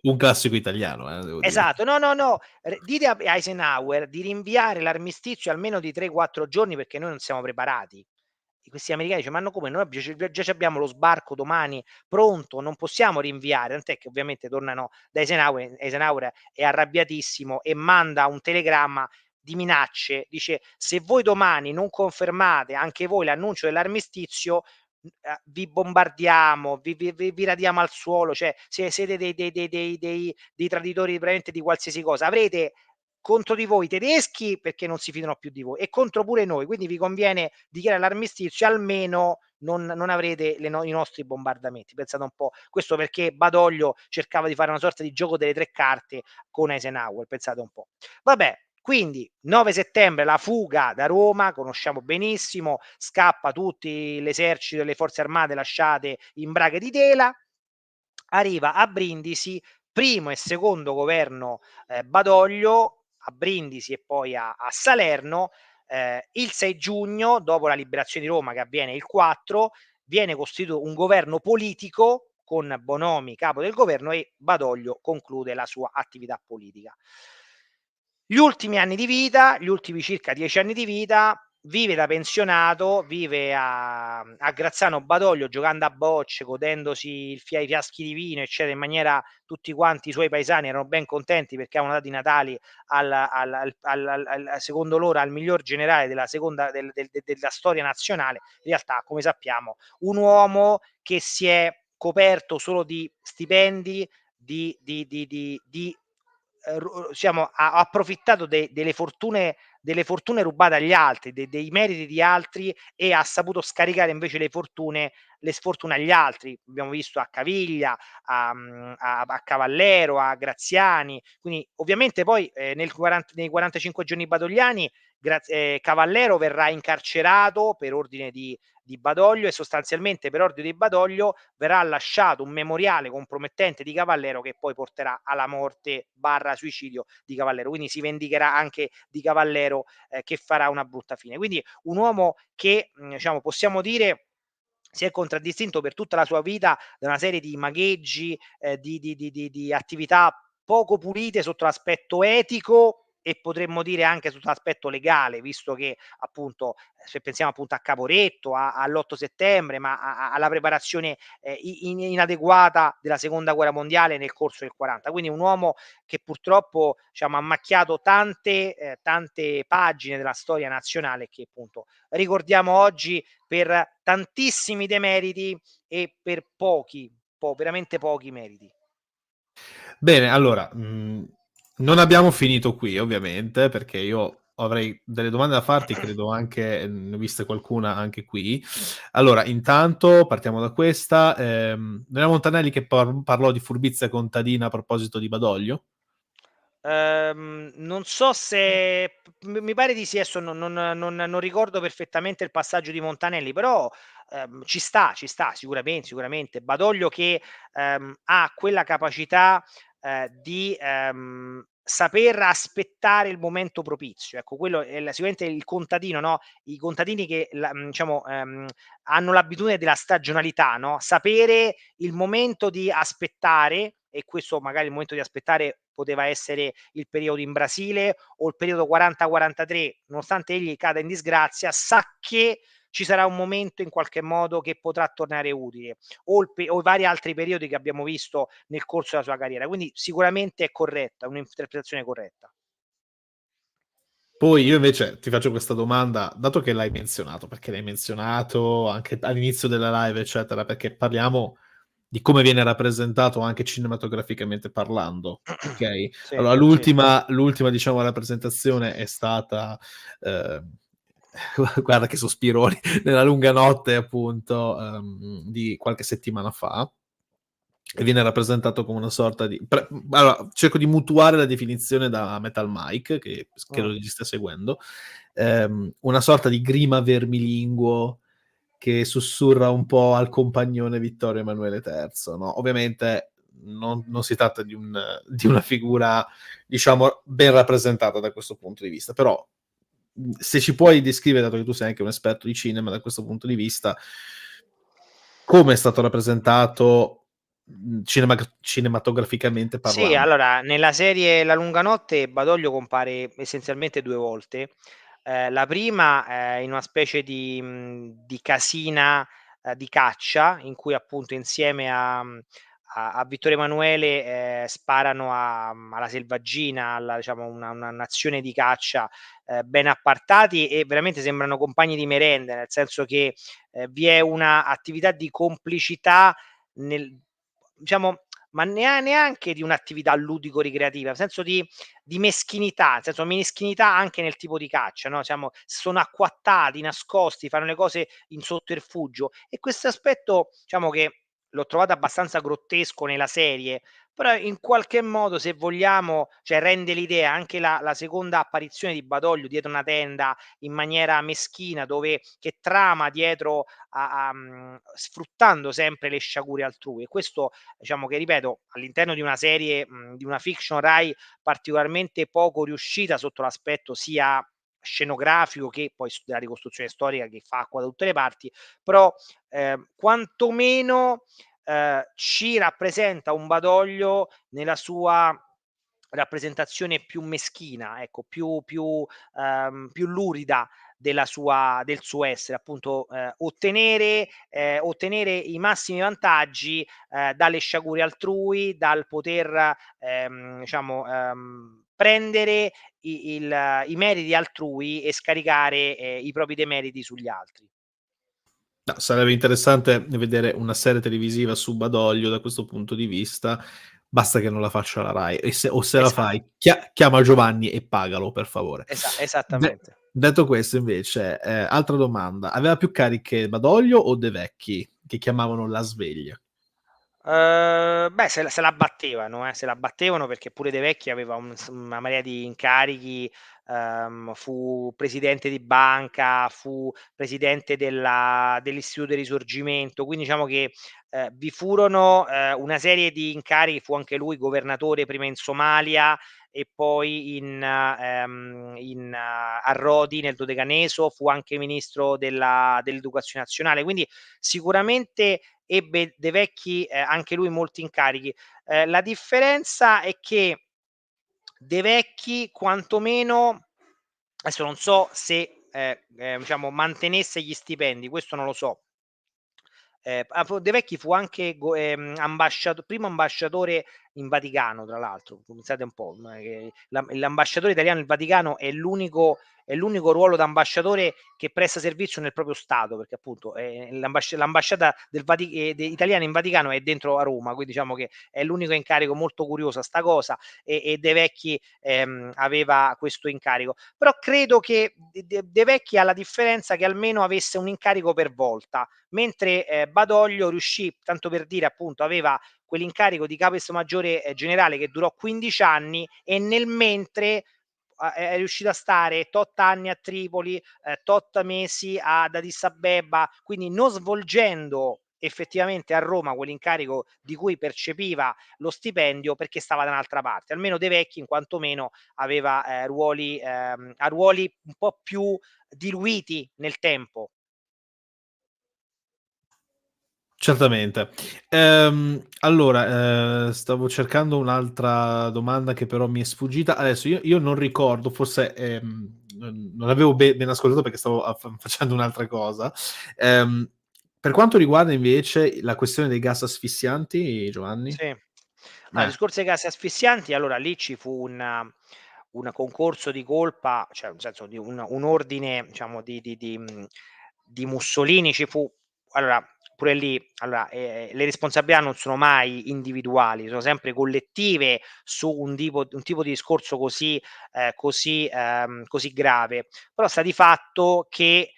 un classico italiano, devo dire. Esatto, no, no, no, dite a Eisenhower di rinviare l'armistizio almeno di 3-4 giorni perché noi non siamo preparati. E questi americani dice: "Ma no, come? Noi già c'abbiamo lo sbarco domani pronto, non possiamo rinviare." Tant'è che ovviamente tornano da Eisenhower, Eisenhower è arrabbiatissimo e manda un telegramma di minacce, dice: "Se voi domani non confermate anche voi l'annuncio dell'armistizio, vi bombardiamo, vi radiamo al suolo, cioè siete dei traditori veramente di qualsiasi cosa. Avrete contro di voi i tedeschi perché non si fidano più di voi e contro pure noi, quindi vi conviene dichiarare l'armistizio, almeno non avrete i nostri bombardamenti." Pensate un po', questo perché Badoglio cercava di fare una sorta di gioco delle 3 carte con Eisenhower, pensate un po'. Vabbè, quindi 9 settembre la fuga da Roma, conosciamo benissimo, scappa tutti l'esercito e le forze armate lasciate in braghe di tela, arriva a Brindisi, primo e secondo governo Badoglio, a Brindisi e poi a Salerno. Il 6 giugno, dopo la liberazione di Roma che avviene il 4, viene costituito un governo politico con Bonomi capo del governo e Badoglio conclude la sua attività politica. Gli ultimi anni di vita, gli ultimi circa 10 anni di vita, vive da pensionato, vive a Grazzano Badoglio giocando a bocce, godendosi i fiaschi di vino, eccetera, in maniera, tutti quanti i suoi paesani erano ben contenti perché avevano dato i natali secondo loro al miglior generale della della storia nazionale. In realtà, come sappiamo, un uomo che si è coperto solo di stipendi, ha approfittato delle fortune rubate agli altri, dei meriti di altri, e ha saputo scaricare invece le sfortune agli altri. Abbiamo visto a Caviglia, a Cavallero, a Graziani. Quindi ovviamente poi nei 45 giorni badogliani Cavallero verrà incarcerato per ordine di Badoglio, e sostanzialmente per ordine di Badoglio verrà lasciato un memoriale compromettente di Cavallero che poi porterà alla morte barra suicidio di Cavallero, quindi si vendicherà anche di Cavallero, che farà una brutta fine. Quindi un uomo che, diciamo, possiamo dire si è contraddistinto per tutta la sua vita da una serie di magheggi, di attività poco pulite sotto l'aspetto etico, e potremmo dire anche sotto l'aspetto legale, visto che appunto, se pensiamo appunto a Caporetto, all'8 settembre, ma alla preparazione inadeguata della seconda guerra mondiale nel corso del 40. Quindi un uomo che purtroppo, diciamo, ha macchiato tante pagine della storia nazionale, che appunto ricordiamo oggi per tantissimi demeriti e per veramente pochi meriti. Bene, allora, non abbiamo finito qui ovviamente, perché io avrei delle domande da farti, credo anche ne ho viste qualcuna anche qui. Allora, intanto partiamo da questa, Nella Montanelli che parlò di furbizia contadina a proposito di Badoglio? Non so se mi pare di sì, adesso non ricordo perfettamente il passaggio di Montanelli, però, ci sta sicuramente. Badoglio che, ha quella capacità, di, saper aspettare il momento propizio. Ecco, quello è sicuramente il contadino, no, i contadini che diciamo, hanno l'abitudine della stagionalità, no, sapere il momento di aspettare, e questo magari il momento di aspettare poteva essere il periodo in Brasile o il periodo 40-43, nonostante egli cada in disgrazia, sa che ci sarà un momento in qualche modo che potrà tornare utile, o i vari altri periodi che abbiamo visto nel corso della sua carriera. Quindi sicuramente è corretta, è un'interpretazione corretta. Poi io invece ti faccio questa domanda, dato che l'hai menzionato, perché l'hai menzionato anche all'inizio della live, eccetera, perché parliamo di come viene rappresentato anche cinematograficamente parlando, ok? Sì, Allora, sì, sì. l'ultima, diciamo, rappresentazione è stata, eh, guarda che sospironi, nella lunga notte, appunto, di qualche settimana fa, e viene rappresentato come una sorta di... allora, cerco di mutuare la definizione da Metal Mike, che Mm. credo ci stia seguendo, una sorta di grima vermilinguo che sussurra un po' al compagnone Vittorio Emanuele III, no? Ovviamente non si tratta di una figura, diciamo, ben rappresentata da questo punto di vista, però se ci puoi descrivere, dato che tu sei anche un esperto di cinema da questo punto di vista, come è stato rappresentato cinematograficamente Sì, parlando. allora nella serie La lunga notte Badoglio compare essenzialmente 2 volte. La prima, in una specie di casina, di caccia, in cui appunto insieme a Vittorio Emanuele, sparano alla selvaggina, alla diciamo una nazione di caccia, ben appartati e veramente sembrano compagni di merende, nel senso che, vi è una attività di complicità nel diciamo ma neanche di un'attività ludico-ricreativa, nel senso di meschinità, nel senso meschinità anche nel tipo di caccia, no, sono acquattati, nascosti, fanno le cose in sotterfugio e questo aspetto diciamo che l'ho trovato abbastanza grottesco nella serie, però in qualche modo se vogliamo, cioè rende l'idea anche la seconda apparizione di Badoglio dietro una tenda in maniera meschina dove che trama dietro sfruttando sempre le sciagure altrui e questo diciamo che ripeto, all'interno di una serie, di una fiction Rai particolarmente poco riuscita sotto l'aspetto sia scenografico che poi della ricostruzione storica che fa acqua da tutte le parti, però quantomeno ci rappresenta un Badoglio nella sua rappresentazione più meschina, ecco, più lurida del suo essere, appunto, ottenere i massimi vantaggi, dalle sciagure altrui, dal poter, diciamo, prendere i meriti altrui e scaricare, i propri demeriti sugli altri. No, sarebbe interessante vedere una serie televisiva su Badoglio da questo punto di vista, basta che non la faccia la Rai, o se la Esatto, fai, chiama Giovanni e pagalo, per favore. esattamente. Detto questo, invece, altra domanda, aveva più cariche Badoglio o De Vecchi, che chiamavano la sveglia? Beh, se la battevano, se la battevano perché pure De Vecchi aveva una marea di incarichi, fu presidente di banca, fu presidente dell'Istituto del Risorgimento, quindi diciamo che, vi furono, una serie di incarichi, fu anche lui governatore prima in Somalia e poi a Rodi nel Dodecaneso, fu anche ministro dell'educazione nazionale, quindi sicuramente ebbe De Vecchi, anche lui molti incarichi. La differenza è che De Vecchi quantomeno adesso non so se, diciamo mantenesse gli stipendi, questo non lo so. De Vecchi fu anche primo ambasciatore in Vaticano, tra l'altro. Pensate un po', che l'ambasciatore italiano in Vaticano è l'unico ruolo da ambasciatore che presta servizio nel proprio Stato, perché appunto l'ambasciata italiana in Vaticano è dentro a Roma, quindi diciamo che è l'unico incarico, molto curiosa sta cosa, e De Vecchi aveva questo incarico. Però credo che De Vecchi ha la differenza che almeno avesse un incarico per volta, mentre Badoglio riuscì, tanto per dire appunto, aveva quell'incarico di capo di Stato Maggiore generale che durò 15 anni e nel mentre è riuscito a stare tot anni a Tripoli, tot mesi ad Addis Abeba, quindi non svolgendo effettivamente a Roma quell'incarico di cui percepiva lo stipendio perché stava da un'altra parte. Almeno De Vecchi in quantomeno aveva ruoli un po' più diluiti nel tempo. Certamente. Allora, stavo cercando un'altra domanda che però mi è sfuggita. Adesso io non ricordo, forse non avevo ben ascoltato perché stavo facendo un'altra cosa. Per quanto riguarda invece la questione dei gas asfissianti, Giovanni? Sì. Discorso dei gas asfissianti, allora lì ci fu un concorso di colpa, cioè nel senso di un ordine, diciamo, di Mussolini ci fu. Allora, pure lì, allora, le responsabilità non sono mai individuali, sono sempre collettive su un tipo di discorso così grave. Però sta di fatto che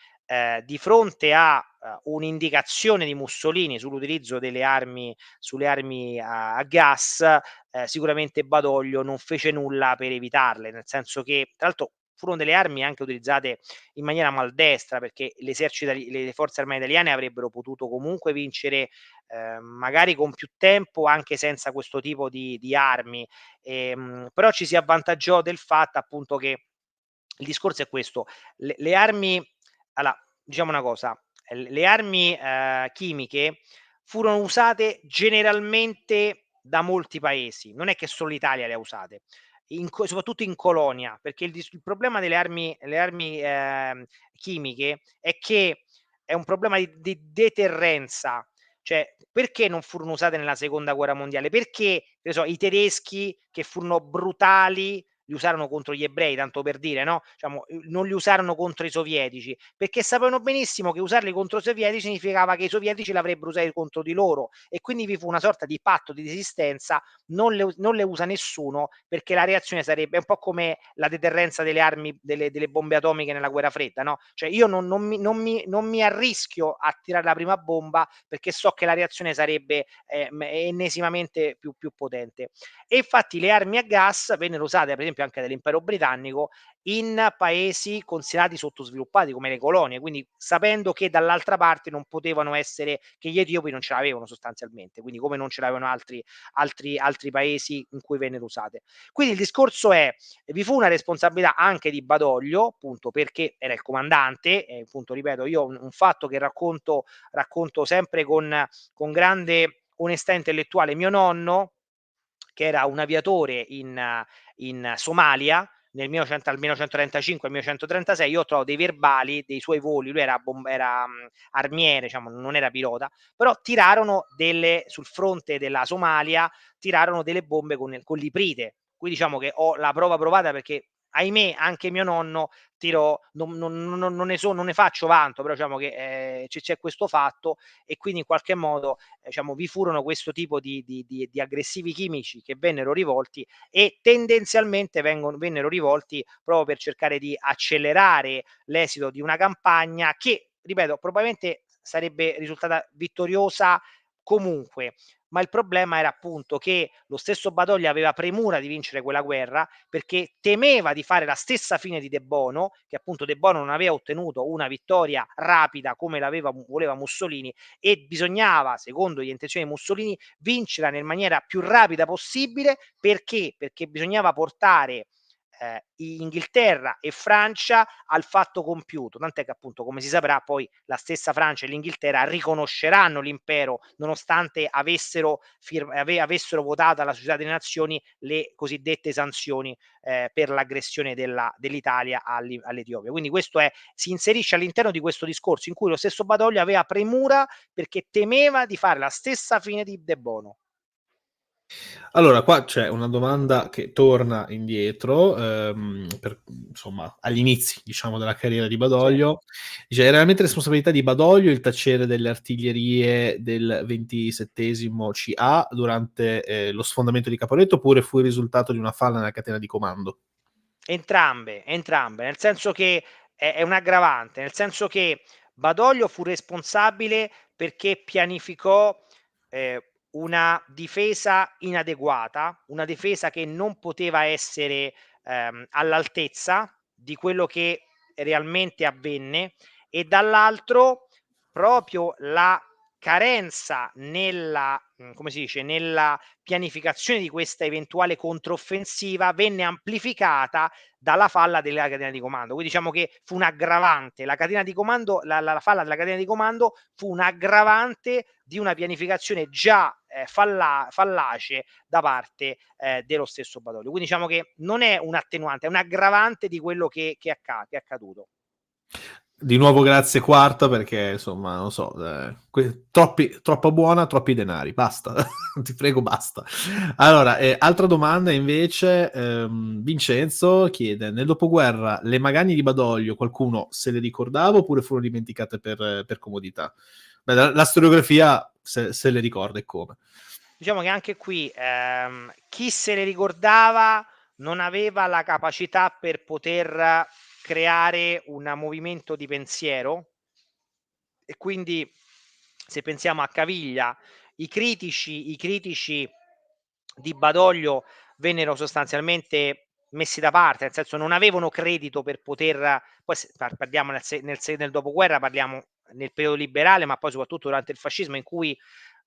di fronte a un'indicazione di Mussolini sull'utilizzo sulle armi a gas, sicuramente Badoglio non fece nulla per evitarle, nel senso che, tra l'altro, furono delle armi anche utilizzate in maniera maldestra, perché le forze armate italiane avrebbero potuto comunque vincere, magari con più tempo, anche senza questo tipo di armi. Però ci si avvantaggiò del fatto, appunto, che il discorso è questo: le armi, allora, diciamo una cosa, le armi chimiche furono usate generalmente da molti paesi, non è che solo l'Italia le ha usate, soprattutto in colonia, perché il problema delle armi chimiche è che è un problema di deterrenza. Cioè, perché non furono usate nella seconda guerra mondiale? Perché, che ne so, i tedeschi, che furono brutali, li usarono contro gli ebrei, tanto per dire, no? Diciamo, non li usarono contro i sovietici, perché sapevano benissimo che usarli contro i sovietici significava che i sovietici l'avrebbero usati contro di loro, e quindi vi fu una sorta di patto di resistenza. Non le usa nessuno, perché la reazione sarebbe un po' come la deterrenza delle armi, delle bombe atomiche nella guerra fredda, no? Cioè, io non mi arrischio a tirare la prima bomba, perché so che la reazione sarebbe ennesimamente più potente. E infatti le armi a gas vennero usate, per esempio, anche dall'impero britannico in paesi considerati sottosviluppati come le colonie, quindi sapendo che dall'altra parte non potevano essere, che gli etiopi non ce l'avevano sostanzialmente, quindi come non ce l'avevano altri paesi in cui vennero usate. Quindi il discorso è: vi fu una responsabilità anche di Badoglio, appunto perché era il comandante, e appunto, ripeto, io un fatto che racconto sempre con grande onestà intellettuale. Mio nonno, che era un aviatore in Somalia al 1935 al 1936, io ho trovato dei verbali dei suoi voli. Lui era armiere, diciamo, non era pilota, però tirarono sul fronte della Somalia, tirarono delle bombe con l'iprite. Qui diciamo che ho la prova provata, perché ahimè anche mio nonno tirò, non ne faccio vanto, però diciamo che c'è questo fatto, e quindi in qualche modo diciamo, vi furono questo tipo di aggressivi chimici che vennero rivolti, e tendenzialmente vennero rivolti proprio per cercare di accelerare l'esito di una campagna che, ripeto, probabilmente sarebbe risultata vittoriosa comunque. Ma il problema era, appunto, che lo stesso Badoglio aveva premura di vincere quella guerra, perché temeva di fare la stessa fine di De Bono, che appunto De Bono non aveva ottenuto una vittoria rapida come voleva Mussolini, e bisognava, secondo le intenzioni di Mussolini, vincerla nella maniera più rapida possibile. Perché? Perché bisognava portare Inghilterra e Francia al fatto compiuto, tant'è che, appunto, come si saprà, poi la stessa Francia e l'Inghilterra riconosceranno l'impero, nonostante avessero votato alla Società delle Nazioni le cosiddette sanzioni per l'aggressione dell'Italia all'Etiopia. Quindi questo si inserisce all'interno di questo discorso in cui lo stesso Badoglio aveva premura perché temeva di fare la stessa fine di De Bono. Allora, qua c'è una domanda che torna indietro, insomma, agli inizi, diciamo, della carriera di Sì. Badoglio. Dice: "È realmente responsabilità di Badoglio il tacere delle artiglierie del 27° CA durante lo sfondamento di Caporetto, oppure fu il risultato di una falla nella catena di comando?" Entrambe, nel senso che è un aggravante, nel senso che Badoglio fu responsabile perché pianificò ehm, una difesa inadeguata, una difesa che non poteva essere all'altezza di quello che realmente avvenne, e dall'altro proprio la carenza come si dice, nella pianificazione di questa eventuale controffensiva venne amplificata dalla falla della catena di comando. Quindi diciamo che fu un aggravante. La catena di comando, la falla della catena di comando fu un aggravante di una pianificazione già fallace da parte dello stesso Badoglio. Quindi diciamo che non è un attenuante, è un aggravante di quello che è accaduto. Di nuovo grazie quarta perché insomma non so, troppa buona, troppi denari, basta, ti prego basta. Allora, altra domanda invece, Vincenzo chiede, nel dopoguerra le magagne di Badoglio qualcuno se le ricordava oppure furono dimenticate per comodità? Beh, la storiografia se le ricorda e come. Diciamo che anche qui chi se le ricordava non aveva la capacità per poter creare un movimento di pensiero, e quindi se pensiamo a Caviglia, i critici di Badoglio vennero sostanzialmente messi da parte, nel senso non avevano credito per poter, poi parliamo nel dopoguerra, parliamo nel periodo liberale, ma poi soprattutto durante il fascismo, in cui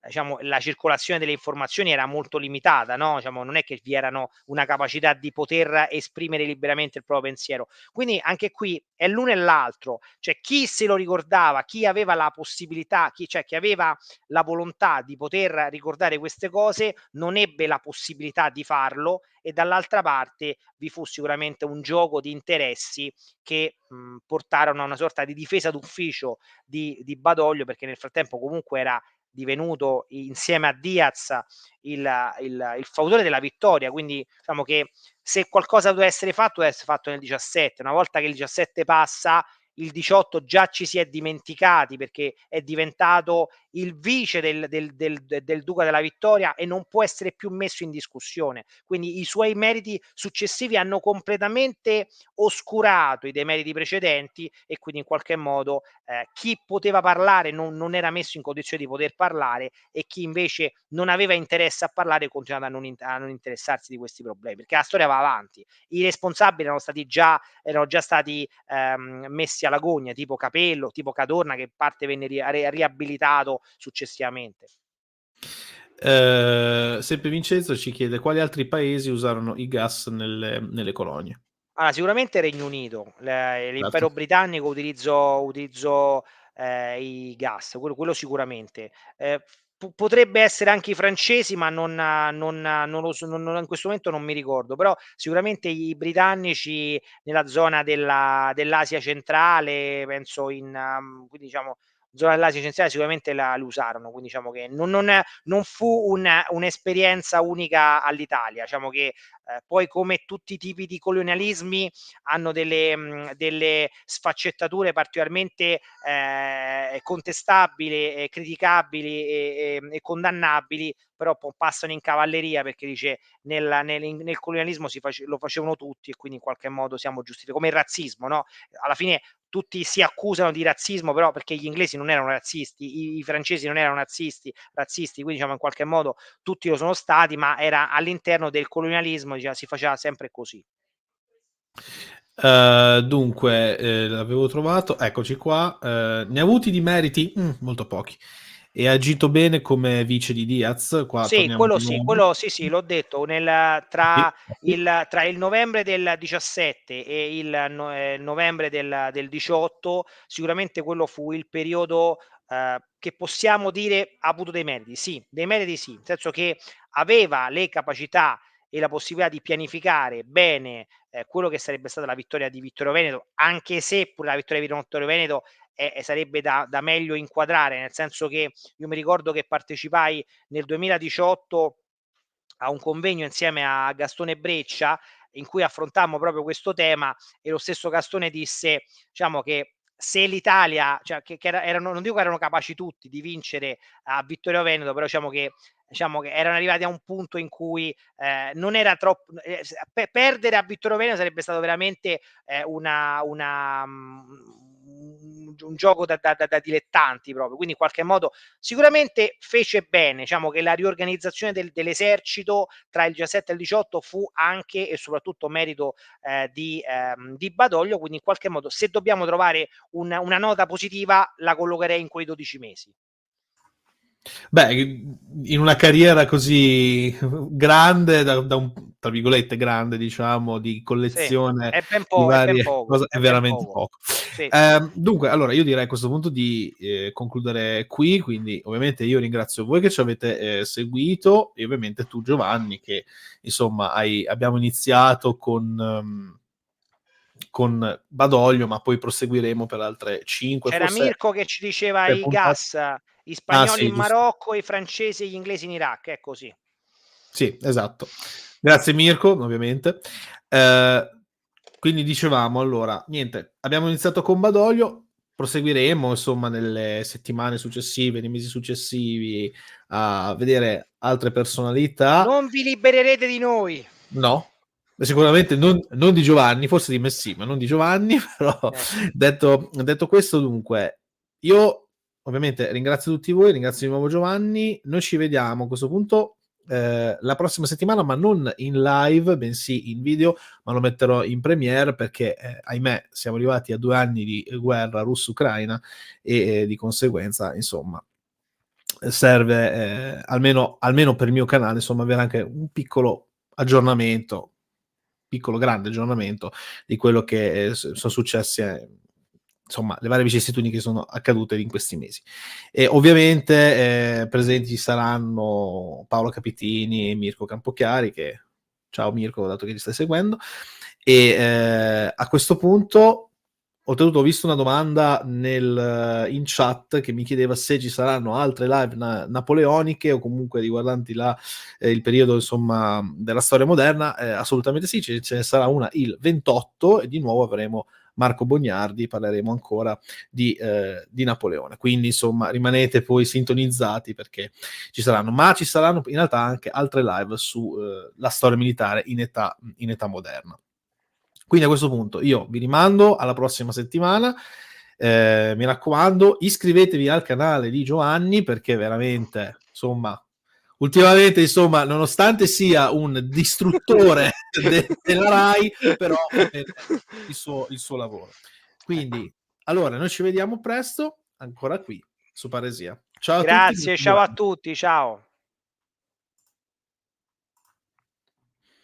diciamo, la circolazione delle informazioni era molto limitata, no? Diciamo, non è che vi erano una capacità di poter esprimere liberamente il proprio pensiero. Quindi anche qui è l'uno e l'altro, cioè chi se lo ricordava, chi aveva la possibilità, chi aveva la volontà di poter ricordare queste cose, non ebbe la possibilità di farlo, e dall'altra parte vi fu sicuramente un gioco di interessi che portarono a una sorta di difesa d'ufficio di Badoglio, perché nel frattempo comunque era divenuto insieme a Diaz il fautore della vittoria, quindi diciamo che se qualcosa deve essere fatto nel 17, una volta che il 17 passa, il 18 già ci si è dimenticati perché è diventato il vice del Duca della Vittoria e non può essere più messo in discussione. Quindi i suoi meriti successivi hanno completamente oscurato i demeriti precedenti, e quindi in qualche modo chi poteva parlare non era messo in condizione di poter parlare, e chi invece non aveva interesse a parlare continuava a non interessarsi di questi problemi, perché la storia va avanti. I responsabili erano già stati messi alla gogna, tipo Capello, tipo Cadorna, che parte venne riabilitato successivamente. Sempre Vincenzo ci chiede quali altri paesi usarono i gas nelle colonie. Allora, sicuramente Regno Unito, Certo. l'impero britannico utilizzò i gas, quello sicuramente. Potrebbe essere anche i francesi, ma non lo so, in questo momento non mi ricordo, però sicuramente i britannici nella zona dell'Asia centrale, penso quindi diciamo zona dell'Asia centrale sicuramente lo usarono, quindi diciamo che non fu un'esperienza unica all'Italia, diciamo che poi come tutti i tipi di colonialismi hanno delle sfaccettature particolarmente contestabili, criticabili e condannabili, però passano in cavalleria perché dice nel colonialismo lo facevano tutti, e quindi in qualche modo siamo giustificati, come il razzismo, no? Alla fine tutti si accusano di razzismo, però perché gli inglesi non erano razzisti, i francesi non erano razzisti, quindi diciamo in qualche modo tutti lo sono stati, ma era all'interno del colonialismo, diciamo, si faceva sempre così. Dunque, l'avevo trovato, eccoci qua. Ne ha avuti di meriti? Molto pochi. E ha agito bene come vice di Diaz, qua torniamo di Sì, nuovo. quello sì, l'ho detto, Sì, sì. tra il novembre del 17 e il novembre del 18, sicuramente quello fu il periodo che possiamo dire ha avuto dei meriti sì, nel senso che aveva le capacità e la possibilità di pianificare bene quello che sarebbe stata la vittoria di Vittorio Veneto, anche se pure la vittoria di Vittorio Veneto sarebbe da meglio inquadrare, nel senso che io mi ricordo che partecipai nel 2018 a un convegno insieme a Gastone Breccia, in cui affrontammo proprio questo tema, e lo stesso Gastone disse, diciamo, che se l'Italia, cioè che erano, non dico che erano capaci tutti di vincere a Vittorio Veneto, però diciamo che erano arrivati a un punto in cui non era troppo perdere a Vittorio Veneto sarebbe stato veramente un gioco da dilettanti proprio, quindi in qualche modo sicuramente fece bene, diciamo che la riorganizzazione dell'esercito tra il 17 e il 18 fu anche e soprattutto merito di Badoglio, quindi in qualche modo se dobbiamo trovare una nota positiva la collocherei in quei 12 mesi. Beh, in una carriera così grande, da un, tra virgolette, grande, diciamo, di Sì, collezione di è ben varie poco, cose, è è ben veramente poco. poco. Sì. Dunque, allora, io direi a questo punto di concludere qui, quindi ovviamente io ringrazio voi che ci avete seguito e ovviamente tu, Giovanni, che insomma abbiamo iniziato con Badoglio, ma poi proseguiremo per altre 5, C'era forse Mirko che ci diceva 6 i puntate. gas, gli Ah spagnoli sì, in giusto. Marocco, i francesi e gli inglesi in Iraq, è così. Sì, esatto. Grazie Mirko, ovviamente. Quindi dicevamo, allora, niente, abbiamo iniziato con Badoglio, proseguiremo insomma nelle settimane successive, nei mesi successivi a vedere altre personalità. Non vi libererete di noi. No, sicuramente non di Giovanni, forse di me sì, ma non di Giovanni, però Eh. detto questo, dunque, io ovviamente ringrazio tutti voi, ringrazio di nuovo Giovanni, noi ci vediamo a questo punto la prossima settimana, ma non in live, bensì in video, ma lo metterò in premiere perché, ahimè, siamo arrivati a 2 anni di guerra russo-ucraina e di conseguenza, insomma, serve almeno per il mio canale, insomma, avere anche un piccolo aggiornamento, piccolo grande aggiornamento di quello che sono successe, insomma, le varie vicissitudini che sono accadute in questi mesi. E ovviamente presenti ci saranno Paolo Capitini e Mirko Campochiari, che ciao Mirko, dato che ti stai seguendo, e a questo punto oltretutto ho visto una domanda in chat che mi chiedeva se ci saranno altre live napoleoniche o comunque riguardanti il periodo insomma della storia moderna. Assolutamente sì, ce ne sarà una il 28 e di nuovo avremo Marco Bognardi, parleremo ancora di Napoleone. Quindi insomma rimanete poi sintonizzati perché ci saranno, ma ci saranno in realtà anche altre live su la storia militare in età moderna. Quindi a questo punto io vi rimando alla prossima settimana. Mi raccomando, iscrivetevi al canale di Giovanni perché veramente, insomma, ultimamente, insomma, nonostante sia un distruttore della Rai, però fa bene il suo lavoro. Quindi, allora, noi ci vediamo presto, ancora qui, su Paresia. Ciao a tutti, Grazie, grazie ciao a Giovanni. tutti, ciao.